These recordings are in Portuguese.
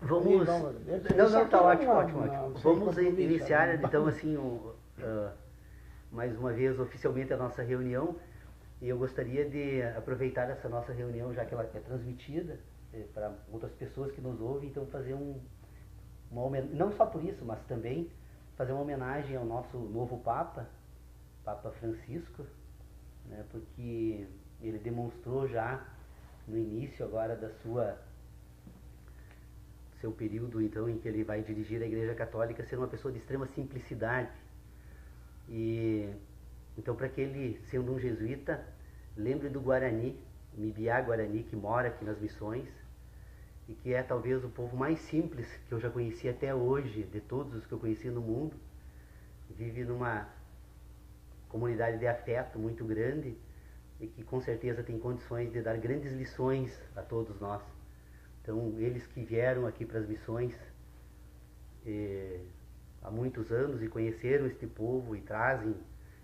Vamos... Não, tá ótimo, ótimo. Vamos iniciar, então, assim, mais uma vez, oficialmente, a nossa reunião. E eu gostaria de aproveitar essa nossa reunião, já que ela é transmitida para outras pessoas que nos ouvem, então fazer uma homenagem, não só por isso, mas também fazer uma homenagem ao nosso novo Papa, Papa Francisco, né, porque ele demonstrou já no início agora da seu período, então, em que ele vai dirigir a Igreja Católica, ser uma pessoa de extrema simplicidade. E então, para que ele, sendo um jesuíta, lembre do Guarani, Mibiá Guarani, que mora aqui nas Missões, e que é talvez o povo mais simples que eu já conheci até hoje, de todos os que eu conheci no mundo. Vive numa comunidade de afeto muito grande e que com certeza tem condições de dar grandes lições a todos nós. Então, eles que vieram aqui para as Missões há muitos anos e conheceram este povo e trazem,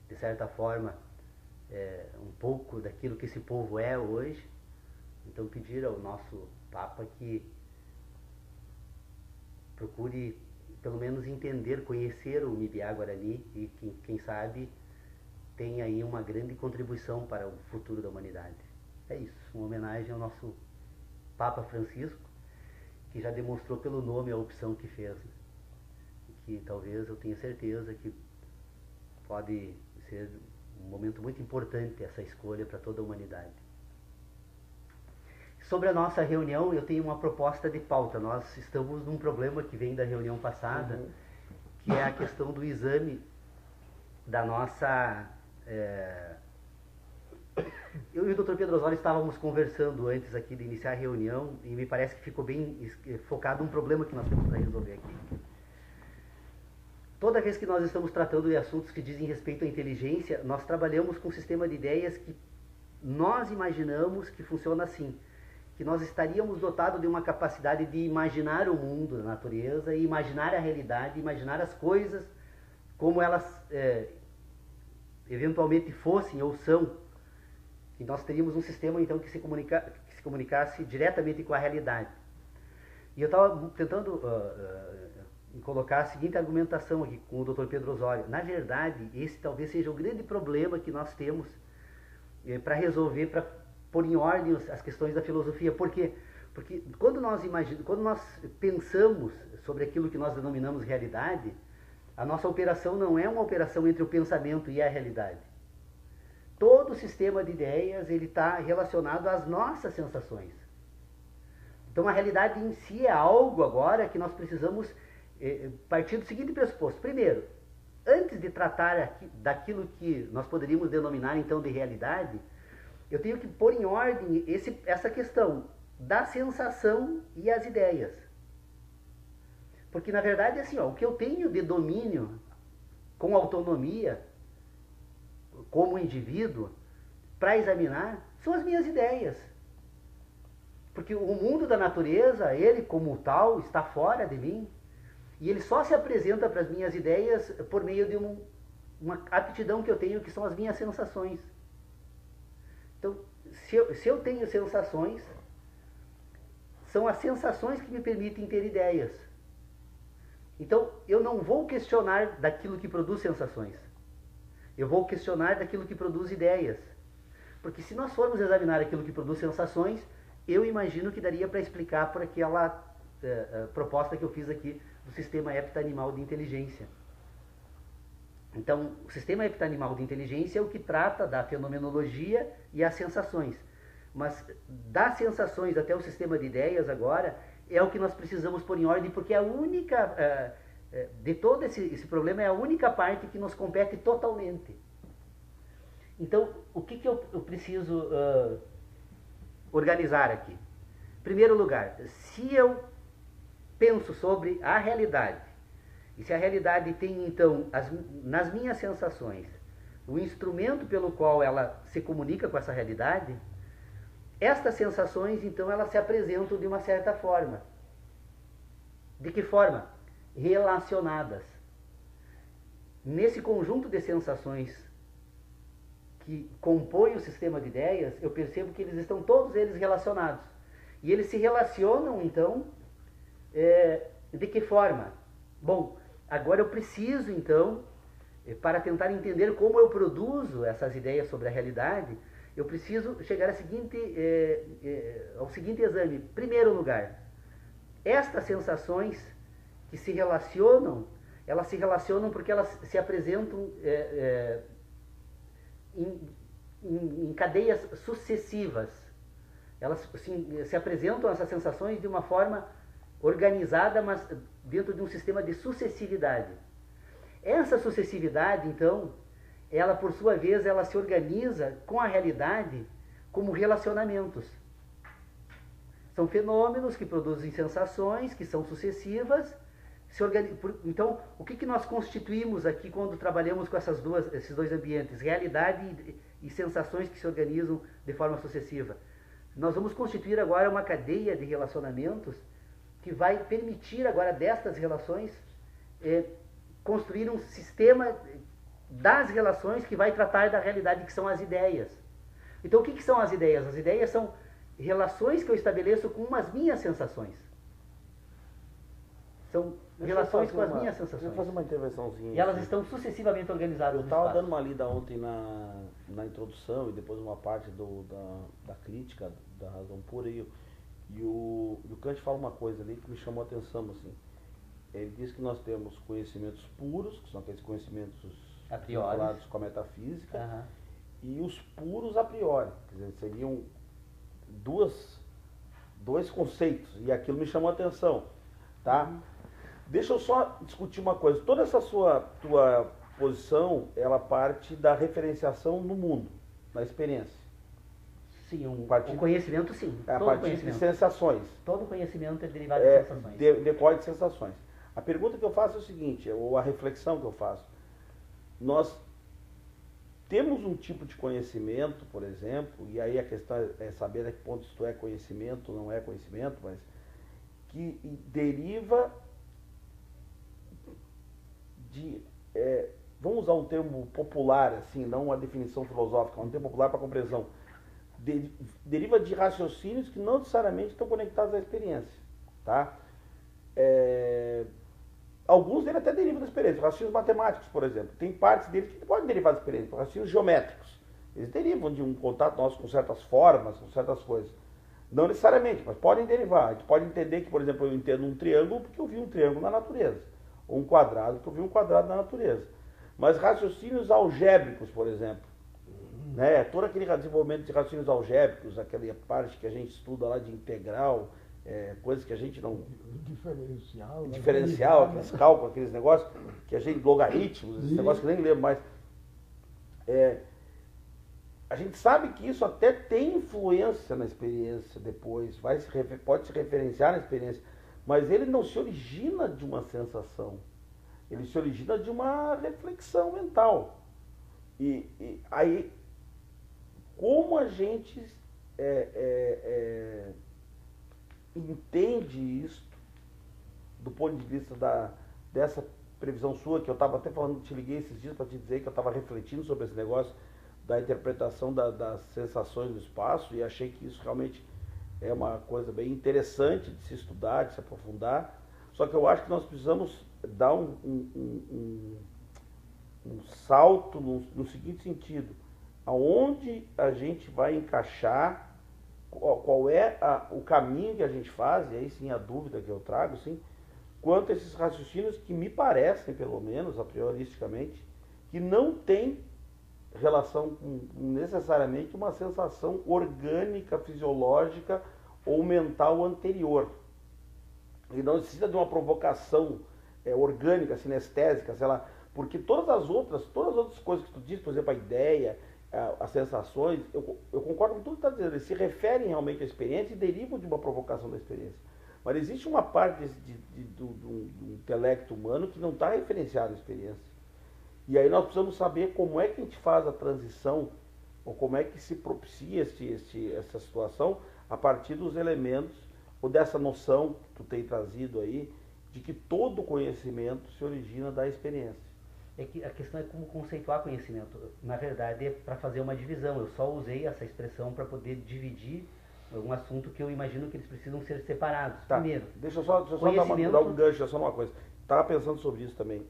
de certa forma, um pouco daquilo que esse povo é hoje. Então, pedir ao nosso Papa que procure, pelo menos, entender, conhecer o Mibiá Guarani e que, quem sabe, tenha aí uma grande contribuição para o futuro da humanidade. É isso, uma homenagem ao nosso Papa Francisco, que já demonstrou pelo nome a opção que fez, né? E que talvez, eu tenha certeza que pode ser um momento muito importante essa escolha para toda a humanidade. Sobre a nossa reunião, eu tenho uma proposta de pauta. Nós estamos num problema que vem da reunião passada, que é a questão do exame da nossa... Eu e o Dr. Pedro Osório estávamos conversando antes aqui de iniciar a reunião e me parece que ficou bem focado um problema que nós temos para resolver aqui. Toda vez que nós estamos tratando de assuntos que dizem respeito à inteligência, nós trabalhamos com um sistema de ideias que nós imaginamos que funciona assim, que nós estaríamos dotados de uma capacidade de imaginar o mundo, a natureza, e imaginar a realidade, imaginar as coisas como elas eventualmente fossem ou são. E nós teríamos um sistema, então, que se comunicasse diretamente com a realidade. E eu estava tentando colocar a seguinte argumentação aqui com o Dr. Pedro Osório. Na verdade, esse talvez seja o grande problema que nós temos para resolver, para pôr em ordem as questões da filosofia. Por quê? Porque quando nós pensamos sobre aquilo que nós denominamos realidade, a nossa operação não é uma operação entre o pensamento e a realidade. Todo o sistema de ideias ele está relacionado às nossas sensações. Então, a realidade em si é algo agora que nós precisamos partir do seguinte pressuposto. Primeiro, antes de tratar daquilo que nós poderíamos denominar então de realidade, eu tenho que pôr em ordem essa questão da sensação e as ideias. Porque, na verdade, assim, o que eu tenho de domínio com autonomia, como indivíduo, para examinar, são as minhas ideias. Porque o mundo da natureza, ele como tal, está fora de mim. E ele só se apresenta para as minhas ideias por meio de uma aptidão que eu tenho, que são as minhas sensações. Então, se eu tenho sensações, são as sensações que me permitem ter ideias. Então, eu não vou questionar daquilo que produz sensações. Eu vou questionar daquilo que produz ideias. Porque se nós formos examinar aquilo que produz sensações, eu imagino que daria para explicar por aquela proposta que eu fiz aqui do sistema heptanimal de inteligência. Então, o sistema heptanimal de inteligência é o que trata da fenomenologia e as sensações. Mas das sensações até o sistema de ideias agora, é o que nós precisamos pôr em ordem, porque a única, de todo esse problema, é a única parte que nos compete totalmente. Então, o que eu preciso organizar aqui? Em primeiro lugar, se eu penso sobre a realidade, e se a realidade tem, então, nas minhas sensações, o instrumento pelo qual ela se comunica com essa realidade, estas sensações, então, elas se apresentam de uma certa forma. De que forma? Relacionadas. Nesse conjunto de sensações que compõem o sistema de ideias, eu percebo que eles estão todos eles relacionados. E eles se relacionam, então, De que forma? Bom, agora eu preciso, então, para tentar entender como eu produzo essas ideias sobre a realidade, eu preciso chegar ao seguinte exame. Primeiro lugar, estas sensações que se relacionam, elas se relacionam porque elas se apresentam em cadeias sucessivas. Elas se apresentam, essas sensações, de uma forma organizada, mas dentro de um sistema de sucessividade. Essa sucessividade, então, ela por sua vez, ela se organiza com a realidade como relacionamentos. São fenômenos que produzem sensações, que são sucessivas. Então, o que nós constituímos aqui quando trabalhamos com esses dois ambientes? Realidade e sensações que se organizam de forma sucessiva. Nós vamos constituir agora uma cadeia de relacionamentos que vai permitir agora destas relações construir um sistema das relações que vai tratar da realidade, que são as ideias. Então, o que são as ideias? As ideias são relações que eu estabeleço com as minhas sensações. São relações com as minhas sensações. Deixa eu fazer uma intervençãozinha. E elas estão sucessivamente organizadas. Eu estava dando uma lida ontem na introdução e depois uma parte da crítica da razão pura e o Kant fala uma coisa ali que me chamou a atenção, assim. Ele diz que nós temos conhecimentos puros, que são aqueles conhecimentos vinculados com a metafísica, e os puros a priori, quer dizer, seriam dois conceitos, e aquilo me chamou a atenção, tá? Deixa eu só discutir uma coisa. Toda essa tua posição, ela parte da referenciação no mundo, na experiência. Sim, o conhecimento, sim. A partir de sensações. Todo conhecimento é derivado de sensações. Decorre de sensações. A pergunta que eu faço é o seguinte, ou a reflexão que eu faço. Nós temos um tipo de conhecimento, por exemplo, e aí a questão é saber a que ponto isto é conhecimento, não é conhecimento, mas que deriva de, vamos usar um termo popular, assim, não uma definição filosófica, um termo popular para compreensão, deriva de raciocínios que não necessariamente estão conectados à experiência, tá? Alguns deles até derivam da experiência, raciocínios matemáticos, por exemplo, tem partes deles que podem derivar da experiência, raciocínios geométricos, eles derivam de um contato nosso com certas formas, com certas coisas. Não necessariamente, mas podem derivar. A gente pode entender que, por exemplo, eu entendo um triângulo porque eu vi um triângulo na natureza. Ou um quadrado porque eu vi um quadrado na natureza. Mas raciocínios algébricos, por exemplo, né? Todo aquele desenvolvimento de raciocínios algébricos, aquela parte que a gente estuda lá de integral, coisas que a gente não... Diferencial, aqueles cálculos, aqueles negócios, que a gente... Logaritmos, esses negócios que eu nem lembro mais. A gente sabe que isso até tem influência na experiência depois, pode se referenciar na experiência, mas ele não se origina de uma sensação, ele se origina de uma reflexão mental. E aí, como a gente entende isso do ponto de vista dessa previsão sua, que eu estava até falando, te liguei esses dias para te dizer que eu estava refletindo sobre esse negócio da interpretação das sensações do espaço, e achei que isso realmente é uma coisa bem interessante de se estudar, de se aprofundar. Só que eu acho que nós precisamos dar um salto no seguinte sentido: aonde a gente vai encaixar, qual é o caminho que a gente faz, e aí sim a dúvida que eu trago, sim, quanto a esses raciocínios que me parecem, pelo menos a prioristicamente, que não tem relação com necessariamente uma sensação orgânica, fisiológica ou mental anterior. Ele não necessita de uma provocação orgânica, sinestésica, sei lá, porque todas as outras coisas que tu diz, por exemplo, a ideia, as sensações, eu concordo com tudo que tu está dizendo, eles se referem realmente à experiência e derivam de uma provocação da experiência. Mas existe uma parte do intelecto humano que não está referenciada à experiência. E aí nós precisamos saber como é que a gente faz a transição, ou como é que se propicia essa situação a partir dos elementos, ou dessa noção que tu tem trazido aí, de que todo conhecimento se origina da experiência. É que a questão é como conceituar conhecimento. Na verdade, é para fazer uma divisão. Eu só usei essa expressão para poder dividir um assunto que eu imagino que eles precisam ser separados. Tá. Primeiro, Deixa eu só dar um gancho, só numa coisa. Estava pensando sobre isso também.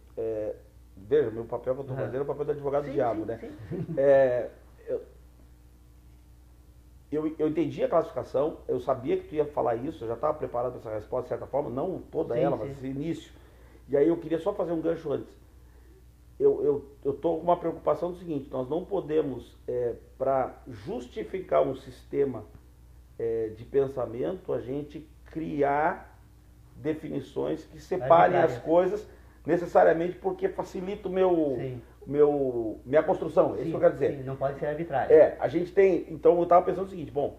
Veja, meu papel que eu estou fazendo é o papel do advogado do diabo, né? Eu entendi a classificação, eu sabia que tu ia falar isso, eu já estava preparado para essa resposta de certa forma, não toda ela, mas esse início. E aí eu queria só fazer um gancho antes. Eu estou com uma preocupação do seguinte: nós não podemos, para justificar um sistema de pensamento, a gente criar definições que separem as coisas necessariamente porque facilita minha construção. É isso que eu quero dizer. Sim, não pode ser arbitrário. A gente tem. Então eu estava pensando o seguinte: bom,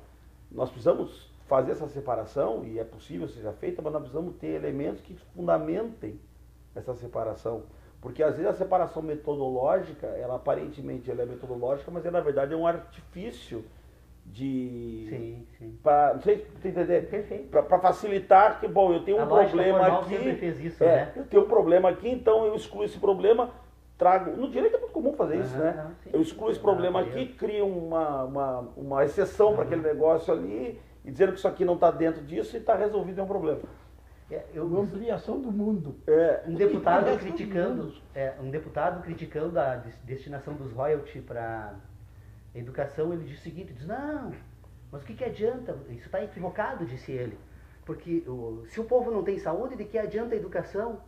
nós precisamos fazer essa separação, e é possível que seja feita, mas nós precisamos ter elementos que fundamentem essa separação. Porque às vezes a separação metodológica, ela aparentemente ela é metodológica, mas ela, na verdade é um artifício de... Não sei se tu entender. Perfeito. Para facilitar que, bom, eu tenho um problema aqui. Sempre fez isso, né? Eu tenho um problema aqui, então eu excluo esse problema, trago... No direito é muito comum fazer isso, né? Eu excluo esse problema aqui, crio uma exceção para aquele negócio ali, e dizendo que isso aqui não está dentro disso e está resolvido, é um problema. Uma ampliação do mundo. Um deputado criticando a destinação dos royalties para educação, ele diz o seguinte, diz, não, mas o que adianta? Isso está equivocado, disse ele. Porque se o povo não tem saúde, de que adianta a educação?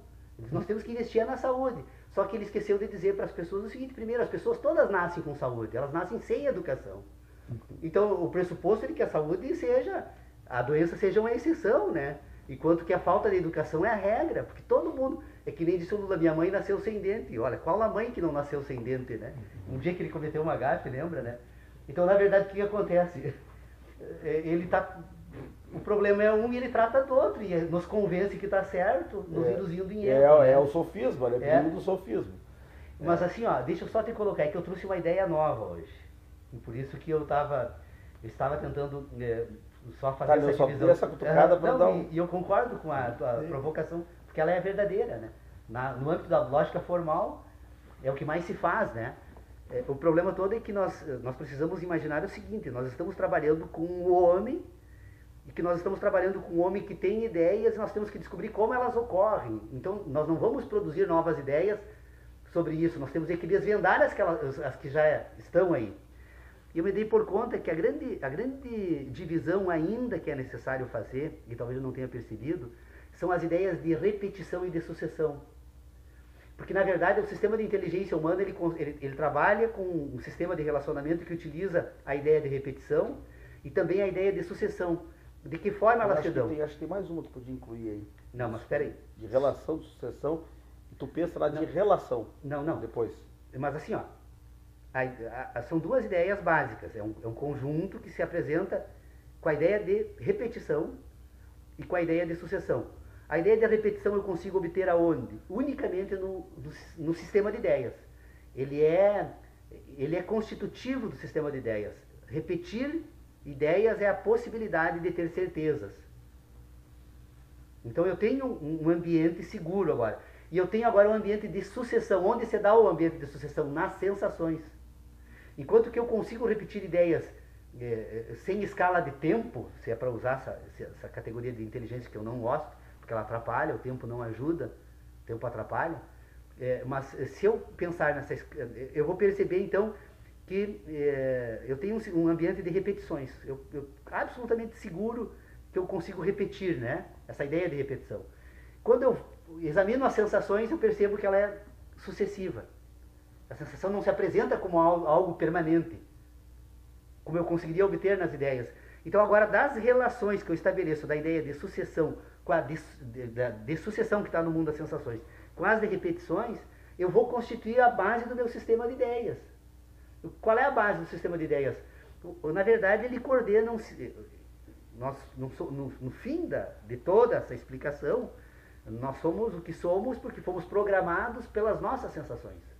Nós temos que investir na saúde. Só que ele esqueceu de dizer para as pessoas o seguinte: primeiro, as pessoas todas nascem com saúde, elas nascem sem educação. Então o pressuposto é que a saúde a doença seja uma exceção, né? Enquanto que a falta de educação é a regra, porque todo mundo, é que nem disse o Lula, minha mãe nasceu sem dente. Olha, qual a mãe que não nasceu sem dente, né? Um dia que ele cometeu uma gafe, lembra, né? Então, na verdade, o que acontece? O problema é um e ele trata do outro, e nos convence que está certo, nos induzindo em erro. É o sofisma, né? Perigo do sofismo. Mas assim, deixa eu só te colocar, é que eu trouxe uma ideia nova hoje. E por isso que eu estava tentando... só fazer essa divisão. Essa cutucada para dar E eu concordo com a tua provocação, porque ela é verdadeira, né? No âmbito da lógica formal, é o que mais se faz, né? O problema todo é que nós precisamos imaginar o seguinte: nós estamos trabalhando com o homem, e que nós estamos trabalhando com um homem que tem ideias, e nós temos que descobrir como elas ocorrem. Então, nós não vamos produzir novas ideias sobre isso, nós temos que desvendar as que já estão aí. E eu me dei por conta que a grande divisão ainda que é necessário fazer, e talvez eu não tenha percebido, são as ideias de repetição e de sucessão. Porque, na verdade, o sistema de inteligência humana, ele trabalha com um sistema de relacionamento que utiliza a ideia de repetição e também a ideia de sucessão. De que forma elas se dão? Acho que tem mais uma que podia incluir aí. Não, mas espera aí. De relação, de sucessão, e tu pensa lá de relação. Não. Depois. Mas assim, são duas ideias básicas. É um conjunto que se apresenta com a ideia de repetição e com a ideia de sucessão. A ideia de repetição eu consigo obter aonde? Unicamente no sistema de ideias. Ele é constitutivo do sistema de ideias. Repetir ideias é a possibilidade de ter certezas. Então eu tenho um ambiente seguro agora. E eu tenho agora um ambiente de sucessão. Onde se dá o ambiente de sucessão? Nas sensações. Enquanto que eu consigo repetir ideias sem escala de tempo, se é para usar essa categoria de inteligência que eu não gosto, porque ela atrapalha, o tempo não ajuda, o tempo atrapalha. Mas se eu pensar eu vou perceber então que eu tenho um ambiente de repetições. Eu absolutamente seguro que eu consigo repetir, né? Essa ideia de repetição. Quando eu examino as sensações, eu percebo que ela é sucessiva. A sensação não se apresenta como algo permanente, como eu conseguiria obter nas ideias. Então agora, das relações que eu estabeleço da ideia de sucessão, com a de sucessão que está no mundo das sensações, com as de repetições, eu vou constituir a base do meu sistema de ideias. Qual é a base do sistema de ideias? Na verdade, ele coordena no fim de toda essa explicação, nós somos o que somos porque fomos programados pelas nossas sensações.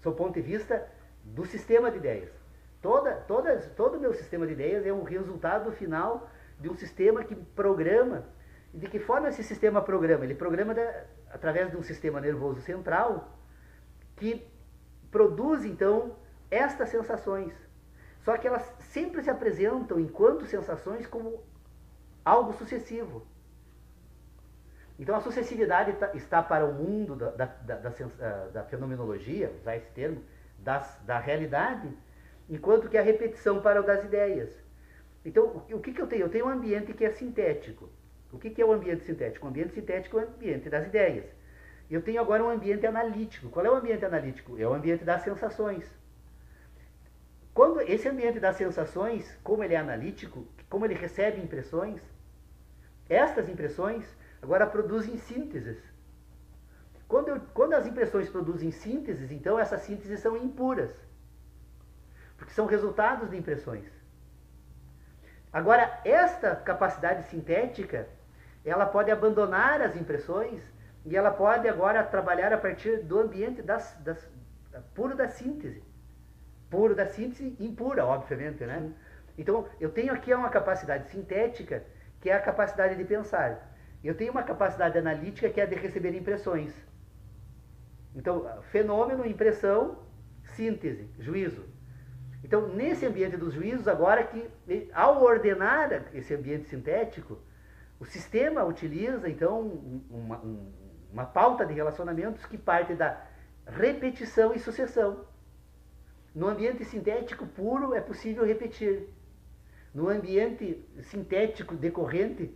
Sob o ponto de vista do sistema de ideias. Todo o meu sistema de ideias é um resultado final de um sistema que programa. E de que forma esse sistema programa? Ele programa através de um sistema nervoso central que produz, então, estas sensações. Só que elas sempre se apresentam enquanto sensações como algo sucessivo. Então a sucessividade está para o mundo da fenomenologia, usar esse termo, da realidade, enquanto que a repetição para o das ideias. Então, o que eu tenho? Eu tenho um ambiente que é sintético. O que é o ambiente sintético? O ambiente sintético é o ambiente das ideias. Eu tenho agora um ambiente analítico. Qual é o ambiente analítico? É o ambiente das sensações. Quando esse ambiente das sensações, como ele é analítico, como ele recebe impressões, estas impressões agora produzem sínteses. Quando as impressões produzem sínteses, então essas sínteses são impuras, porque são resultados de impressões. Agora, esta capacidade sintética, ela pode abandonar as impressões e ela pode agora trabalhar a partir do ambiente puro da síntese. Puro da síntese, impura, obviamente, né? Então, eu tenho aqui uma capacidade sintética, que é a capacidade de pensar. Eu tenho uma capacidade analítica, que é a de receber impressões. Então, fenômeno, impressão, síntese, juízo. Então, nesse ambiente dos juízos, agora que, ao ordenar esse ambiente sintético, o sistema utiliza, então, uma pauta de relacionamentos que parte da repetição e sucessão. No ambiente sintético puro é possível repetir. No ambiente sintético decorrente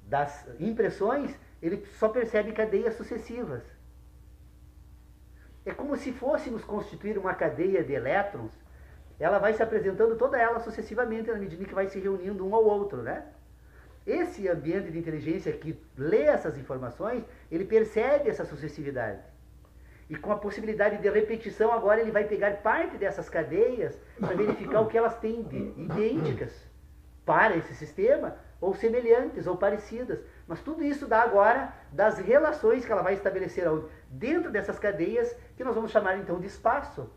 das impressões, ele só percebe cadeias sucessivas. É como se fôssemos constituir uma cadeia de elétrons. Ela vai se apresentando toda ela sucessivamente, na medida que vai se reunindo um ao outro, né? Esse ambiente de inteligência que lê essas informações, ele percebe essa sucessividade. E com a possibilidade de repetição, agora ele vai pegar parte dessas cadeias para verificar o que elas têm de idênticas para esse sistema, ou semelhantes, ou parecidas. Mas tudo isso dá agora das relações que ela vai estabelecer dentro dessas cadeias, que nós vamos chamar então de espaço.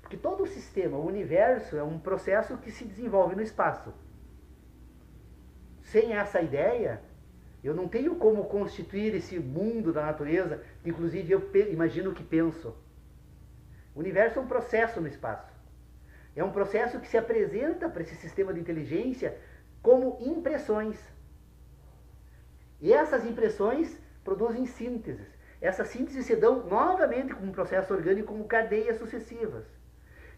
Porque todo o sistema, o universo, é um processo que se desenvolve no espaço. Sem essa ideia, eu não tenho como constituir esse mundo da natureza, que inclusive eu imagino que penso. O universo é um processo no espaço. É um processo que se apresenta para esse sistema de inteligência como impressões. E essas impressões produzem sínteses. Essas sínteses se dão novamente como um processo orgânico, como cadeias sucessivas.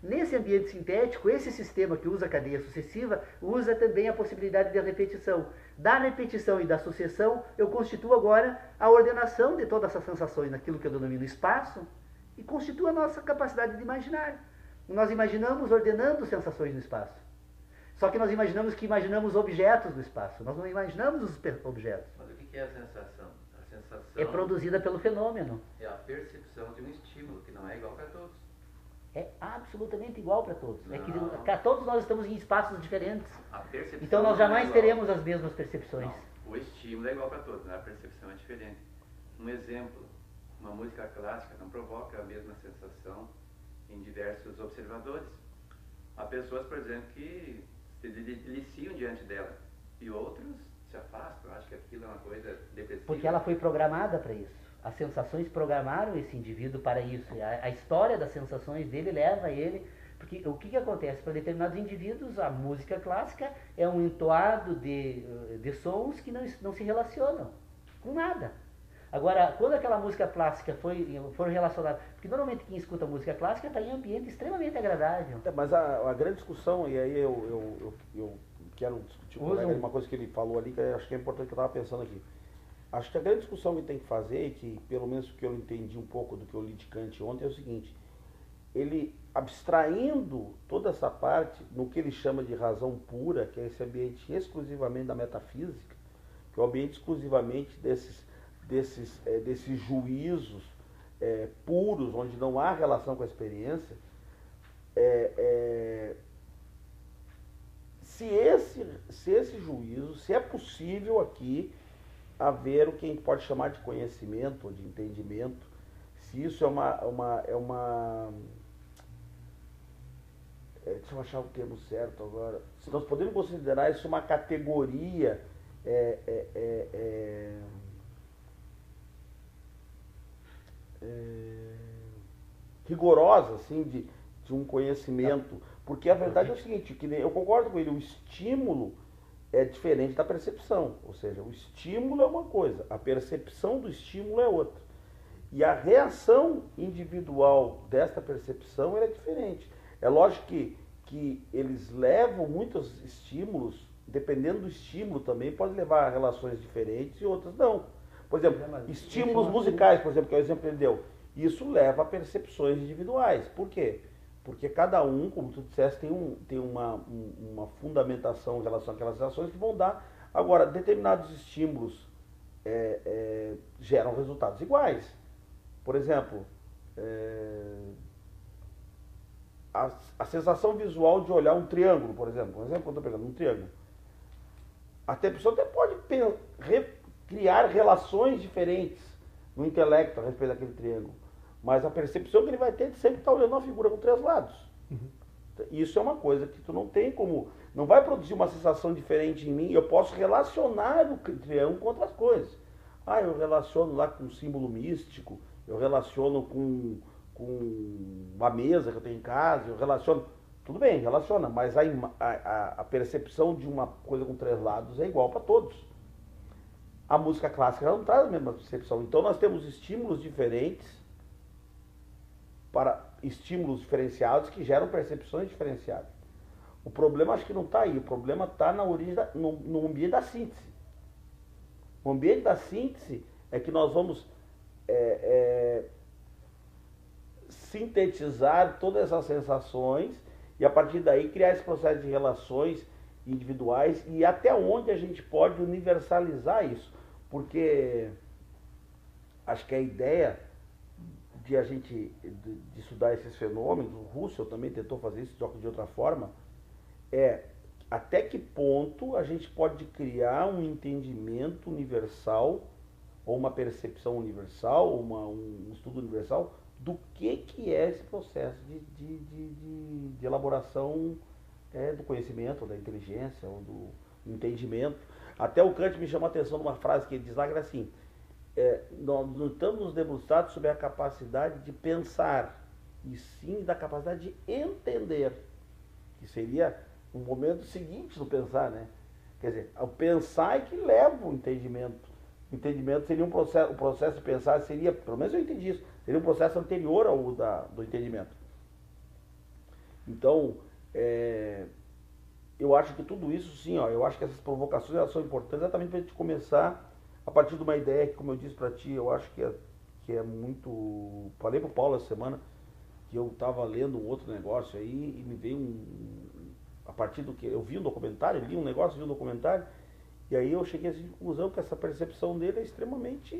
Nesse ambiente sintético, esse sistema que usa a cadeia sucessiva, usa também a possibilidade de repetição. Da repetição e da sucessão, eu constituo agora a ordenação de todas essas sensações naquilo que eu denomino espaço, e constituo a nossa capacidade de imaginar. Nós imaginamos ordenando sensações no espaço. Só que nós imaginamos objetos no espaço. Nós não imaginamos os objetos. Mas o que é a sensação? A sensação é produzida pelo fenômeno. É a percepção de um estímulo, que não é igual para todos. É absolutamente igual para todos. Não. É que todos nós estamos em espaços diferentes. A percepção então nós não jamais é teremos as mesmas percepções. Não. O estímulo é igual para todos, né? A percepção é diferente. Um exemplo, uma música clássica não provoca a mesma sensação em diversos observadores. Há pessoas, por exemplo, que se deliciam diante dela, e outros se afastam, acham que aquilo é uma coisa depressiva. Porque ela foi programada para isso. As sensações programaram esse indivíduo para isso. A história das sensações dele leva ele... Porque o que acontece? Para determinados indivíduos, a música clássica é um entoado de sons que não se relacionam com nada. Agora, quando aquela música clássica for relacionada... Porque normalmente quem escuta música clássica está em um ambiente extremamente agradável. Mas a grande discussão, e aí eu quero discutir com o colega uma coisa que ele falou ali, que eu acho que é importante, que eu estava pensando aqui. Acho que a grande discussão que tem que fazer, que pelo menos o que eu entendi um pouco do que eu li de Kant ontem, é o seguinte: ele abstraindo toda essa parte no que ele chama de razão pura, que é esse ambiente exclusivamente da metafísica, que é o ambiente exclusivamente desses juízos puros, onde não há relação com a experiência, se esse juízo, se é possível aqui haver o que a gente pode chamar de conhecimento ou de entendimento, se isso é uma deixa eu achar o termo certo agora, se nós podemos considerar isso uma categoria rigorosa, assim, de um conhecimento. Porque a verdade é o seguinte, que eu concordo com ele, o estímulo é diferente da percepção. Ou seja, o estímulo é uma coisa, a percepção do estímulo é outra. E a reação individual desta percepção é diferente. É lógico que eles levam muitos estímulos, dependendo do estímulo também, pode levar a relações diferentes e outras não. Por exemplo, estímulos musicais, por exemplo, que é o exemplo que ele deu, isso leva a percepções individuais. Por quê? Porque cada um, como tu disseste, tem uma fundamentação em relação àquelas ações que vão dar. Agora, determinados estímulos geram resultados iguais. Por exemplo, a sensação visual de olhar um triângulo, por exemplo. Um exemplo que eu estou pegando, um triângulo. A pessoa até pode criar relações diferentes no intelecto a respeito daquele triângulo. Mas a percepção que ele vai ter de sempre estar olhando uma figura com 3 lados. Uhum. Isso é uma coisa que tu não tem como... Não vai produzir uma sensação diferente em mim. Eu posso relacionar o triângulo com outras coisas. Eu relaciono lá com um símbolo místico. Eu relaciono com uma mesa que eu tenho em casa. Eu relaciono... Tudo bem, relaciona. Mas a percepção de uma coisa com 3 lados é igual para todos. A música clássica não traz a mesma percepção. Então nós temos estímulos diferentes para estímulos diferenciados que geram percepções diferenciadas. O problema acho que não está aí, o problema está na origem no ambiente da síntese. O ambiente da síntese é que nós vamos sintetizar todas essas sensações e a partir daí criar esse processo de relações individuais e até onde a gente pode universalizar isso. Porque acho que a ideia de a gente de estudar esses fenômenos, o Russell também tentou fazer isso de outra forma, até que ponto a gente pode criar um entendimento universal, ou uma percepção universal, ou um estudo universal, do que é esse processo de elaboração do conhecimento, da inteligência, ou do entendimento. Até o Kant me chamou a atenção numa frase que ele diz lá, que era assim, nós não estamos nos debruçados sobre a capacidade de pensar, e sim da capacidade de entender, que seria um momento seguinte do pensar, né? Quer dizer, o pensar é que leva o entendimento. O entendimento seria o processo de pensar seria, pelo menos eu entendi isso, seria um processo anterior ao do entendimento. Então, eu acho que tudo isso, sim, eu acho que essas provocações elas são importantes exatamente para a gente começar a partir de uma ideia que, como eu disse para ti, eu acho que é muito... Falei para o Paulo essa semana que eu estava lendo um outro negócio aí e me veio a partir do que... Eu vi um documentário, li um negócio, vi um documentário, e aí eu cheguei a essa conclusão que essa percepção dele é extremamente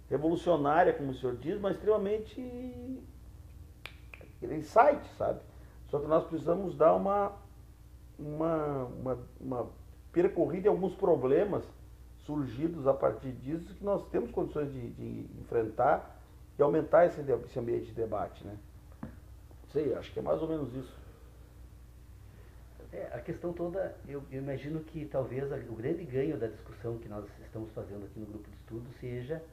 revolucionária, como o senhor diz, mas extremamente insight, sabe? Só que nós precisamos dar uma percorrida em alguns problemas surgidos a partir disso que nós temos condições de enfrentar e aumentar esse ambiente de debate, né? Não sei, acho que é mais ou menos isso. A questão toda, eu imagino que talvez o grande ganho da discussão que nós estamos fazendo aqui no grupo de estudo seja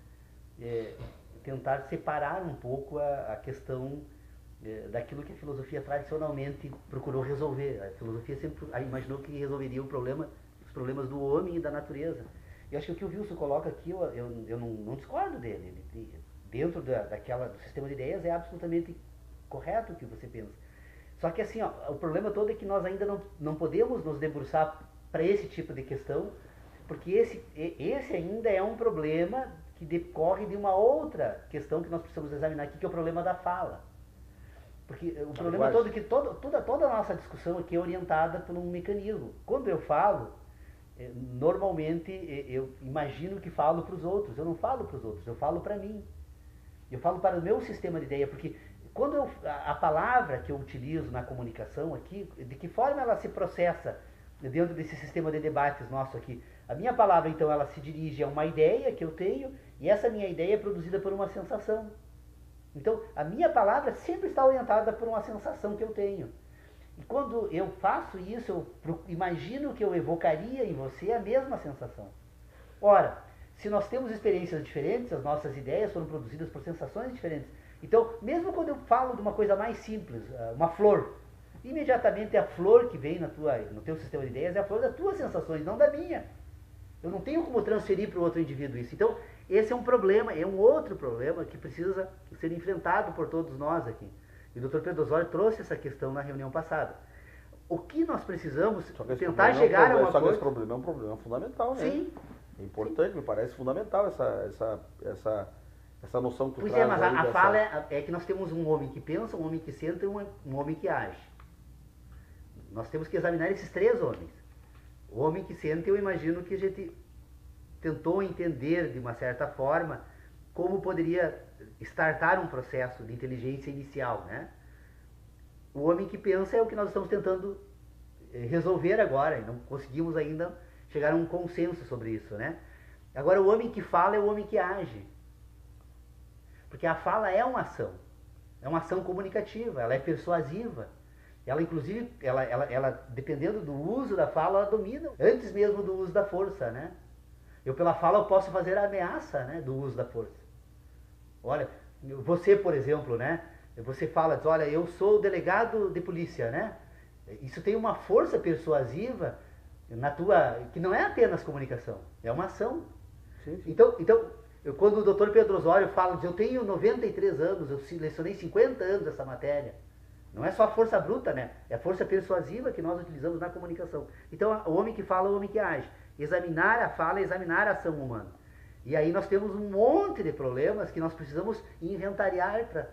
tentar separar um pouco a questão daquilo que a filosofia tradicionalmente procurou resolver. A filosofia sempre imaginou que resolveria os problemas do homem e da natureza. E acho que o que o Wilson coloca aqui, eu não discordo dele. Dentro do sistema de ideias é absolutamente correto o que você pensa. Só que assim, o problema todo é que nós ainda não podemos nos debruçar para esse tipo de questão, porque esse ainda é um problema que decorre de uma outra questão que nós precisamos examinar aqui, que é o problema da fala. Porque o problema todo é que toda a nossa discussão aqui é orientada por um mecanismo. Quando eu falo, normalmente eu imagino que falo para os outros. Eu não falo para os outros, eu falo para mim. Eu falo para o meu sistema de ideia, porque quando a palavra que eu utilizo na comunicação aqui, de que forma ela se processa dentro desse sistema de debates nosso aqui? A minha palavra, então, ela se dirige a uma ideia que eu tenho, e essa minha ideia é produzida por uma sensação. Então, a minha palavra sempre está orientada por uma sensação que eu tenho. E quando eu faço isso, eu imagino que eu evocaria em você a mesma sensação. Ora, se nós temos experiências diferentes, as nossas ideias foram produzidas por sensações diferentes. Então, mesmo quando eu falo de uma coisa mais simples, uma flor, imediatamente a flor que vem no teu sistema de ideias é a flor das tuas sensações, não da minha. Eu não tenho como transferir para o outro indivíduo isso. Então, esse é um problema, é um outro problema que precisa ser enfrentado por todos nós aqui. E o Dr. Pedro Osório trouxe essa questão na reunião passada. O que nós precisamos tentar chegar a uma coisa... Só que esse problema é um problema fundamental, né? Sim. É importante, me parece fundamental essa noção que tu Pois traz. Mas aí a fala é que nós temos um homem que pensa, um homem que senta e um homem que age. Nós temos que examinar esses três homens. O homem que senta, eu imagino que a gente tentou entender de uma certa forma como poderia startar um processo de inteligência inicial, né? O homem que pensa é o que nós estamos tentando resolver agora, e não conseguimos ainda chegar a um consenso sobre isso, né? Agora, o homem que fala é o homem que age. Porque a fala é uma ação comunicativa, ela é persuasiva. Ela, inclusive, ela, dependendo do uso da fala, ela domina, antes mesmo do uso da força, né? Eu, pela fala, eu posso fazer a ameaça, né, do uso da força. Olha, você, por exemplo, né? Você fala, diz, olha, eu sou o delegado de polícia, né? Isso tem uma força persuasiva que não é apenas comunicação, é uma ação. Sim, sim. Então, quando o Dr. Pedro Osório fala, diz, eu tenho 93 anos, eu lecionei 50 anos essa matéria. Não é só a força bruta, né? É a força persuasiva que nós utilizamos na comunicação. Então, o homem que fala é o homem que age. Examinar a fala é examinar a ação humana. E aí nós temos um monte de problemas que nós precisamos inventariar para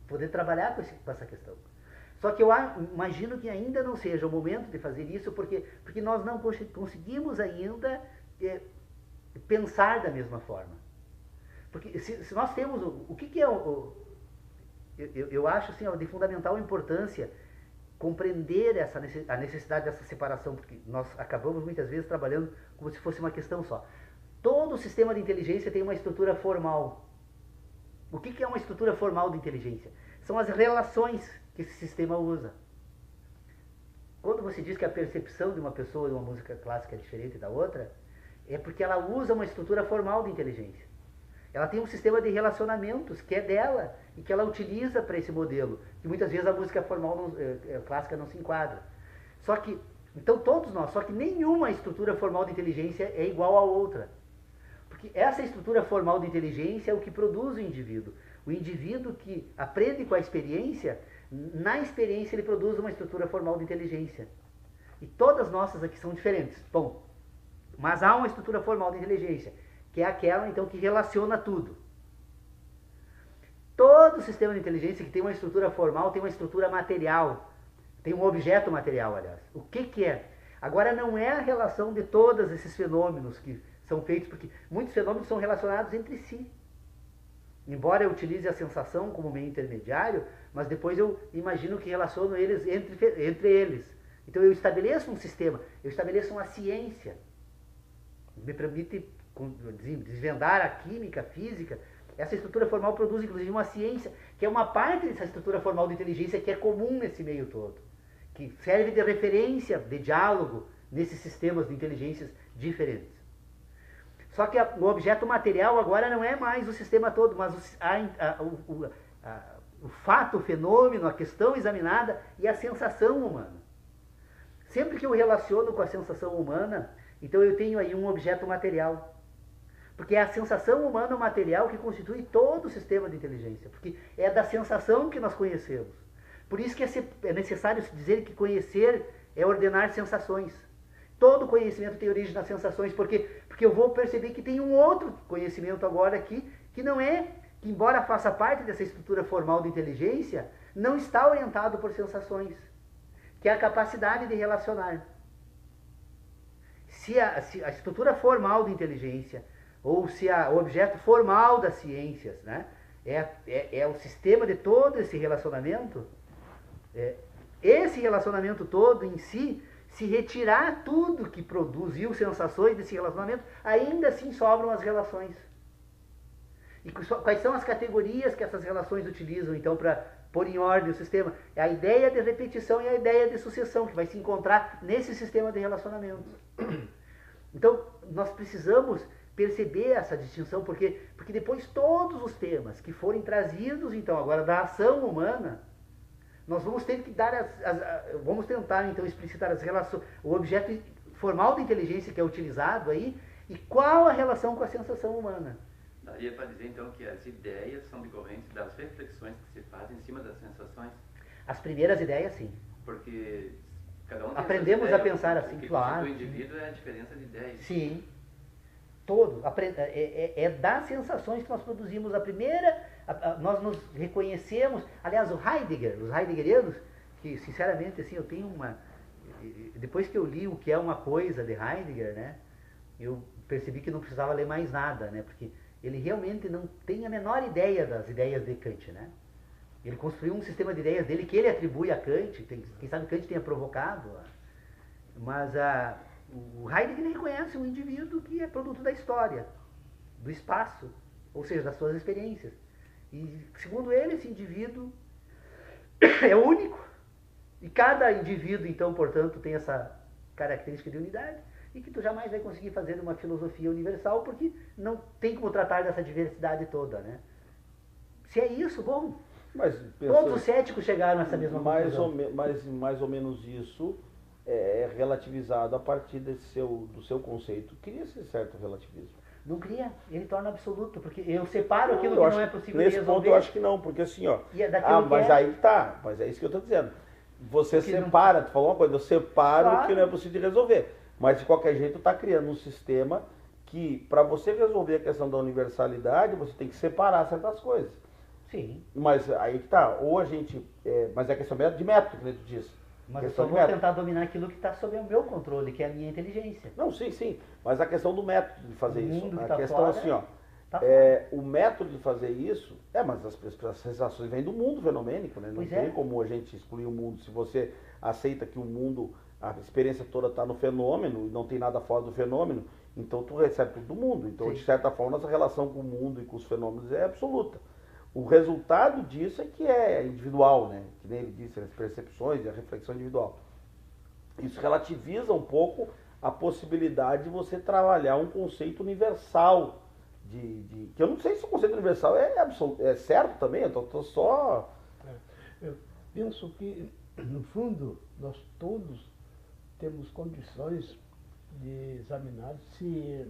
poder trabalhar com essa questão. Só que eu imagino que ainda não seja o momento de fazer isso, porque nós não conseguimos ainda pensar da mesma forma. Porque se nós temos... O que é eu acho assim, de fundamental importância compreender a necessidade dessa separação, porque nós acabamos muitas vezes trabalhando como se fosse uma questão só. Todo sistema de inteligência tem uma estrutura formal. O que é uma estrutura formal de inteligência? São as relações que esse sistema usa. Quando você diz que a percepção de uma pessoa de uma música clássica é diferente da outra, é porque ela usa uma estrutura formal de inteligência. Ela tem um sistema de relacionamentos que é dela e que ela utiliza para esse modelo, que muitas vezes a música formal clássica não se enquadra. Então todos nós, só que nenhuma estrutura formal de inteligência é igual à outra. Porque essa estrutura formal de inteligência é o que produz o indivíduo. O indivíduo que aprende com a experiência, na experiência ele produz uma estrutura formal de inteligência. E todas nossas aqui são diferentes. Bom, mas há uma estrutura formal de inteligência, que é aquela, então, que relaciona tudo. Todo sistema de inteligência que tem uma estrutura formal tem uma estrutura material. Tem um objeto material, aliás. O que é? Agora, não é a relação de todos esses fenômenos que são feitos, porque muitos fenômenos são relacionados entre si. Embora eu utilize a sensação como meio intermediário, mas depois eu imagino que relaciono eles entre eles. Então, eu estabeleço um sistema, eu estabeleço uma ciência. Me permite desvendar a química, a física. Essa estrutura formal produz, inclusive, uma ciência, que é uma parte dessa estrutura formal de inteligência que é comum nesse meio todo, que serve de referência, de diálogo, nesses sistemas de inteligências diferentes. Só que o objeto material agora não é mais o sistema todo, mas o fato, o fenômeno, a questão examinada e a sensação humana. Sempre que eu relaciono com a sensação humana, então eu tenho aí um objeto material. Porque é a sensação humana material que constitui todo o sistema de inteligência. Porque é da sensação que nós conhecemos. Por isso que é necessário dizer que conhecer é ordenar sensações. Todo conhecimento tem origem nas sensações, porque eu vou perceber que tem um outro conhecimento agora aqui, que não é, que embora faça parte dessa estrutura formal de inteligência, não está orientado por sensações, que é a capacidade de relacionar. Se a estrutura formal de inteligência, ou se o objeto formal das ciências, né, é o sistema de todo esse relacionamento, esse relacionamento todo em si, se retirar tudo que produziu sensações desse relacionamento, ainda assim sobram as relações. E quais são as categorias que essas relações utilizam, então, para pôr em ordem o sistema? É a ideia de repetição e a ideia de sucessão, que vai se encontrar nesse sistema de relacionamentos. Então, nós precisamos perceber essa distinção, porque depois todos os temas que forem trazidos, então, agora da ação humana, nós vamos ter que dar vamos tentar, então, explicitar as relações, o objeto formal da inteligência que é utilizado aí, e qual a relação com a sensação humana. Daria para dizer, então, que as ideias são decorrentes das reflexões que se fazem em cima das sensações? As primeiras ideias, sim. Porque cada um tem aprendemos ideias, a pensar assim, o que claro. O indivíduo é a diferença de ideias. Sim. Todo. É das sensações que nós produzimos. Nós nos reconhecemos. Aliás, os heideggerianos, que sinceramente, assim, eu tenho uma... Depois que eu li O que é uma coisa de Heidegger, né, eu percebi que não precisava ler mais nada, né, porque ele realmente não tem a menor ideia das ideias de Kant, né. Ele construiu um sistema de ideias dele que ele atribui a Kant, quem sabe Kant tenha provocado, mas o Heidegger reconhece um indivíduo que é produto da história, do espaço, ou seja, das suas experiências. E, segundo ele, esse indivíduo é único. E cada indivíduo, então, portanto, tem essa característica de unidade e que tu jamais vai conseguir fazer uma filosofia universal porque não tem como tratar dessa diversidade toda, né? Se é isso, bom. Mas, todos os céticos chegaram a essa mesma conclusão. Mais ou menos isso é relativizado a partir do seu conceito. Cria-se certo relativismo. Não cria, ele torna absoluto, porque eu separo aquilo que não é possível nesse resolver. Ponto eu acho que não, porque assim, ó. Mas é... aí tá, mas é isso que eu estou dizendo. Você separa, tu falou uma coisa, eu separo o que não é possível de resolver. Mas de qualquer jeito está criando um sistema que, para você resolver a questão da universalidade, você tem que separar certas coisas. Sim. Mas aí que tá, ou a gente. Mas é questão de método, que tu disse. Mas eu só vou tentar dominar aquilo que está sob o meu controle, que é a minha inteligência. Não, sim. Mas a questão do método de fazer isso. A questão fora, assim, ó. O método de fazer isso, mas as sensações vêm do mundo fenomênico, né? Não tem como a gente excluir o mundo. Se você aceita que o mundo, a experiência toda está no fenômeno e não tem nada fora do fenômeno, então tu recebe tudo do mundo. Então, sim, de certa forma, nossa relação com o mundo e com os fenômenos é absoluta. O resultado disso é que é individual, né? Que nem ele disse, as percepções e a reflexão individual. Isso relativiza um pouco a possibilidade de você trabalhar um conceito universal. Que eu não sei se o conceito universal é certo também, eu tô só... Eu penso que, no fundo, nós todos temos condições de examinar se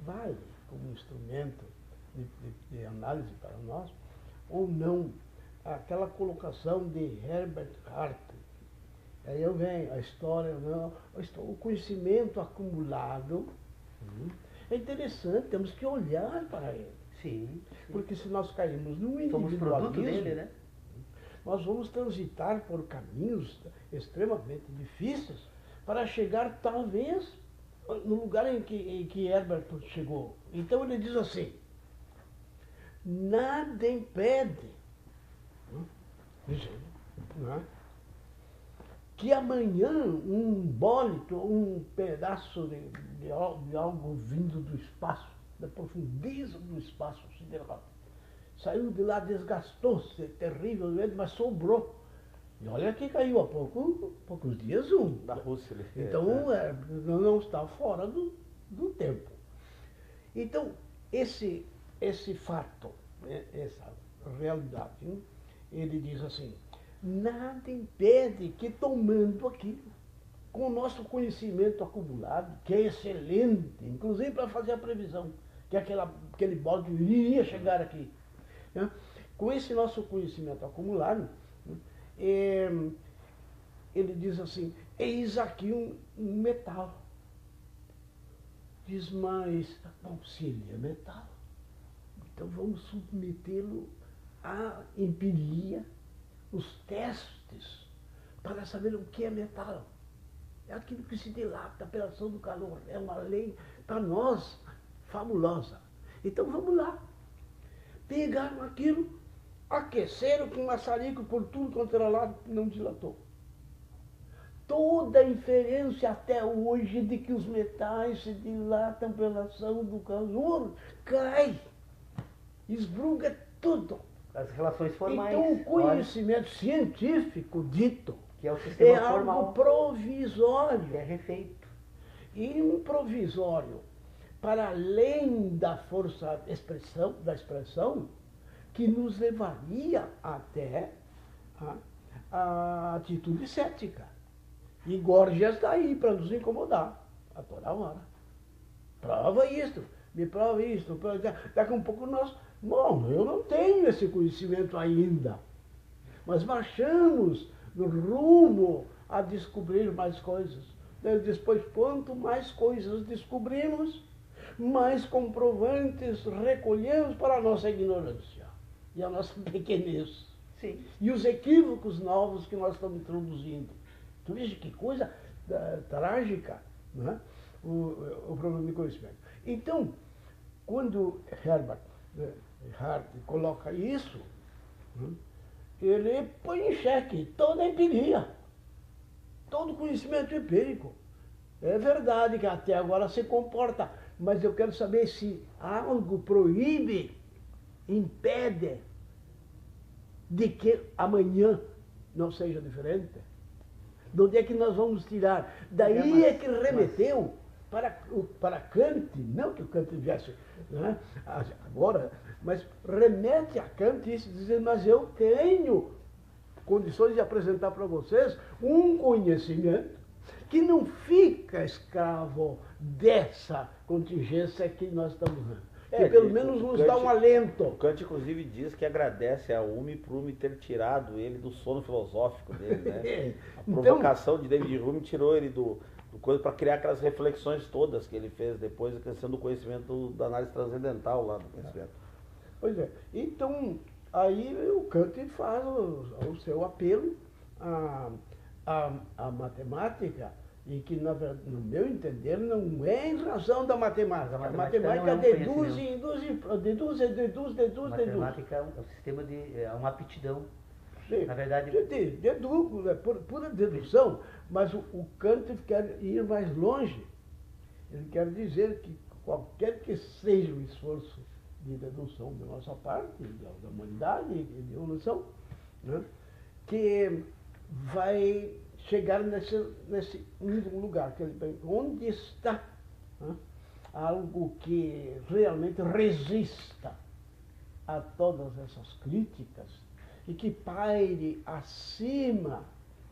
vale como instrumento de análise para nós, ou não, aquela colocação de Herbert Hart. Aí eu venho, a história, o conhecimento acumulado, é interessante, temos que olhar para ele. Sim. Porque se nós caímos no somos individualismo, produto dele, né? Nós vamos transitar por caminhos extremamente difíceis para chegar, talvez, no lugar em que Herbert chegou. Então ele diz assim: nada impede que amanhã um bólito, um pedaço de algo vindo do espaço, da profundeza do espaço sideral, saiu de lá, desgastou-se terrivelmente, mas sobrou. E olha que caiu há poucos dias da Rússia. Então não está fora do tempo. Então, esse fato, essa realidade, ele diz assim: nada impede que, tomando aquilo, com o nosso conhecimento acumulado, que é excelente, inclusive para fazer a previsão, que aquele bode iria chegar aqui, né? Com esse nosso conhecimento acumulado, ele diz assim: eis aqui um metal. Diz, mas, bom, se ele é metal, então vamos submetê-lo à empiria, os testes, para saber o que é metal. É aquilo que se dilata pela ação do calor. É uma lei, para nós, fabulosa. Então vamos lá. Pegaram aquilo, aqueceram com maçarico por tudo quanto era lado, não dilatou. Toda a inferência até hoje de que os metais se dilatam pela ação do calor cai, esbruga tudo. As relações formais. Então o conhecimento científico dito que é o sistema formal, algo provisório. Que é refeito. improvisório para além da força da expressão que nos levaria até a atitude cética. E Gorgias está aí para nos incomodar a toda hora. Prova isto, me prova isto. Daqui a um pouco nós... Bom, eu não tenho esse conhecimento ainda, mas marchamos no rumo a descobrir mais coisas. Depois, quanto mais coisas descobrimos, mais comprovantes recolhemos para a nossa ignorância e a nossa pequenez. Sim. E os equívocos novos que nós estamos introduzindo. Tu veja que coisa trágica, né? O problema de conhecimento. Então, quando Herbert Hart coloca isso, né, ele põe em xeque toda a empiria, todo o conhecimento empírico. É verdade que até agora se comporta, mas eu quero saber se algo proíbe, impede de que amanhã não seja diferente. De onde é que nós vamos tirar? Daí é que remeteu para Kant, não que o Kant viesse, né, agora, mas remete a Kant isso, dizendo, mas eu tenho condições de apresentar para vocês um conhecimento que não fica escravo dessa contingência que nós estamos vendo. Que pelo menos nos dá um alento. O Kant, inclusive, diz que agradece a Hume por Hume ter tirado ele do sono filosófico dele, né? A provocação de David Hume tirou ele do coisa para criar aquelas reflexões todas que ele fez depois, a questão do conhecimento da análise transcendental lá do conhecimento. Pois é. Então, aí o Kant faz o seu apelo à matemática, e que, no meu entender, não é em razão da matemática. A matemática deduz. A matemática é um sistema é uma aptidão. Sim. Na verdade... Deduzo, é pura dedução, mas o Kant quer ir mais longe. Ele quer dizer que qualquer que seja o esforço de dedução da nossa parte, da humanidade, de evolução, né, que vai chegar nesse único lugar, que onde está, né, algo que realmente resista a todas essas críticas e que paire acima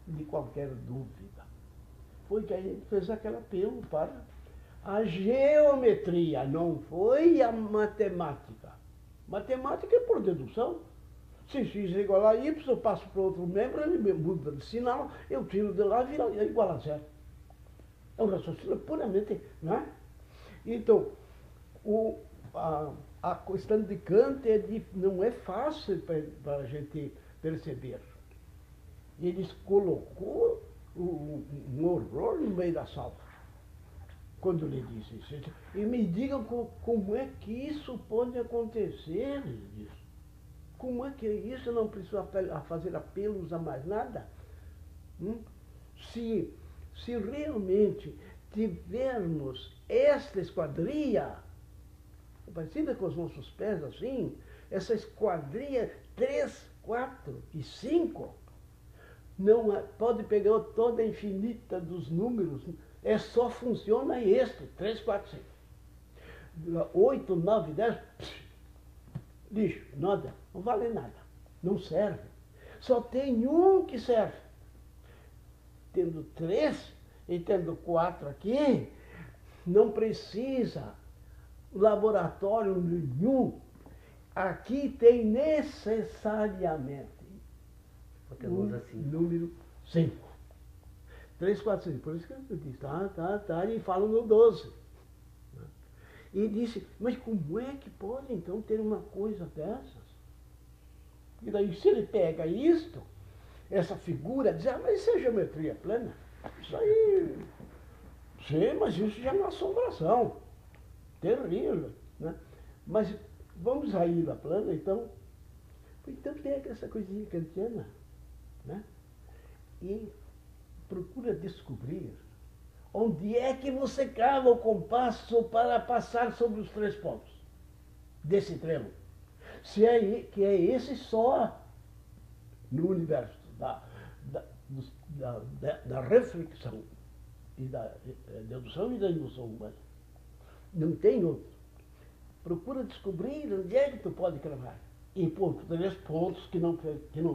de qualquer dúvida. Foi que a gente fez aquele apelo para a geometria, não foi a matemática. Matemática é por dedução. Se x é igual a y, eu passo para outro membro, ele muda de sinal, eu tiro de lá e vira igual a zero. É um raciocínio puramente, né? Então, a questão de Kant não é fácil para a gente perceber. Ele colocou um horror no meio da sala, quando ele disse isso. E me digam como é que isso pode acontecer, ele disse. Como é que isso não precisa fazer apelos a mais nada? Se realmente tivermos esta esquadria, parecida com os nossos pés assim, essa esquadria 3, 4 e 5, não pode pegar toda a infinita dos números, só funciona este, 3, 4, 5. 8, 9, 10, lixo, nada, não vale nada, não serve. Só tem um que serve. Tendo 3 e tendo 4 aqui, não precisa laboratório nenhum. Aqui tem necessariamente assim. Número 5. 3, 4, 5. Por isso que eu disse, e falo no 12. E disse, mas como é que pode então ter uma coisa dessas? E daí se ele pega isto, essa figura, diz, mas isso é geometria plana. Isso aí, sim, mas isso já é uma assombração. Terrível, né? Mas vamos à ilha plana, então. Então pega essa coisinha kantiana, né? E procura descobrir onde é que você cava o compasso para passar sobre os 3 pontos desse tremo. Se é que é esse só no universo da reflexão e da dedução e da indução humana. Não tem outro. Procura descobrir onde é que tu pode cravar. E por 3 pontos que não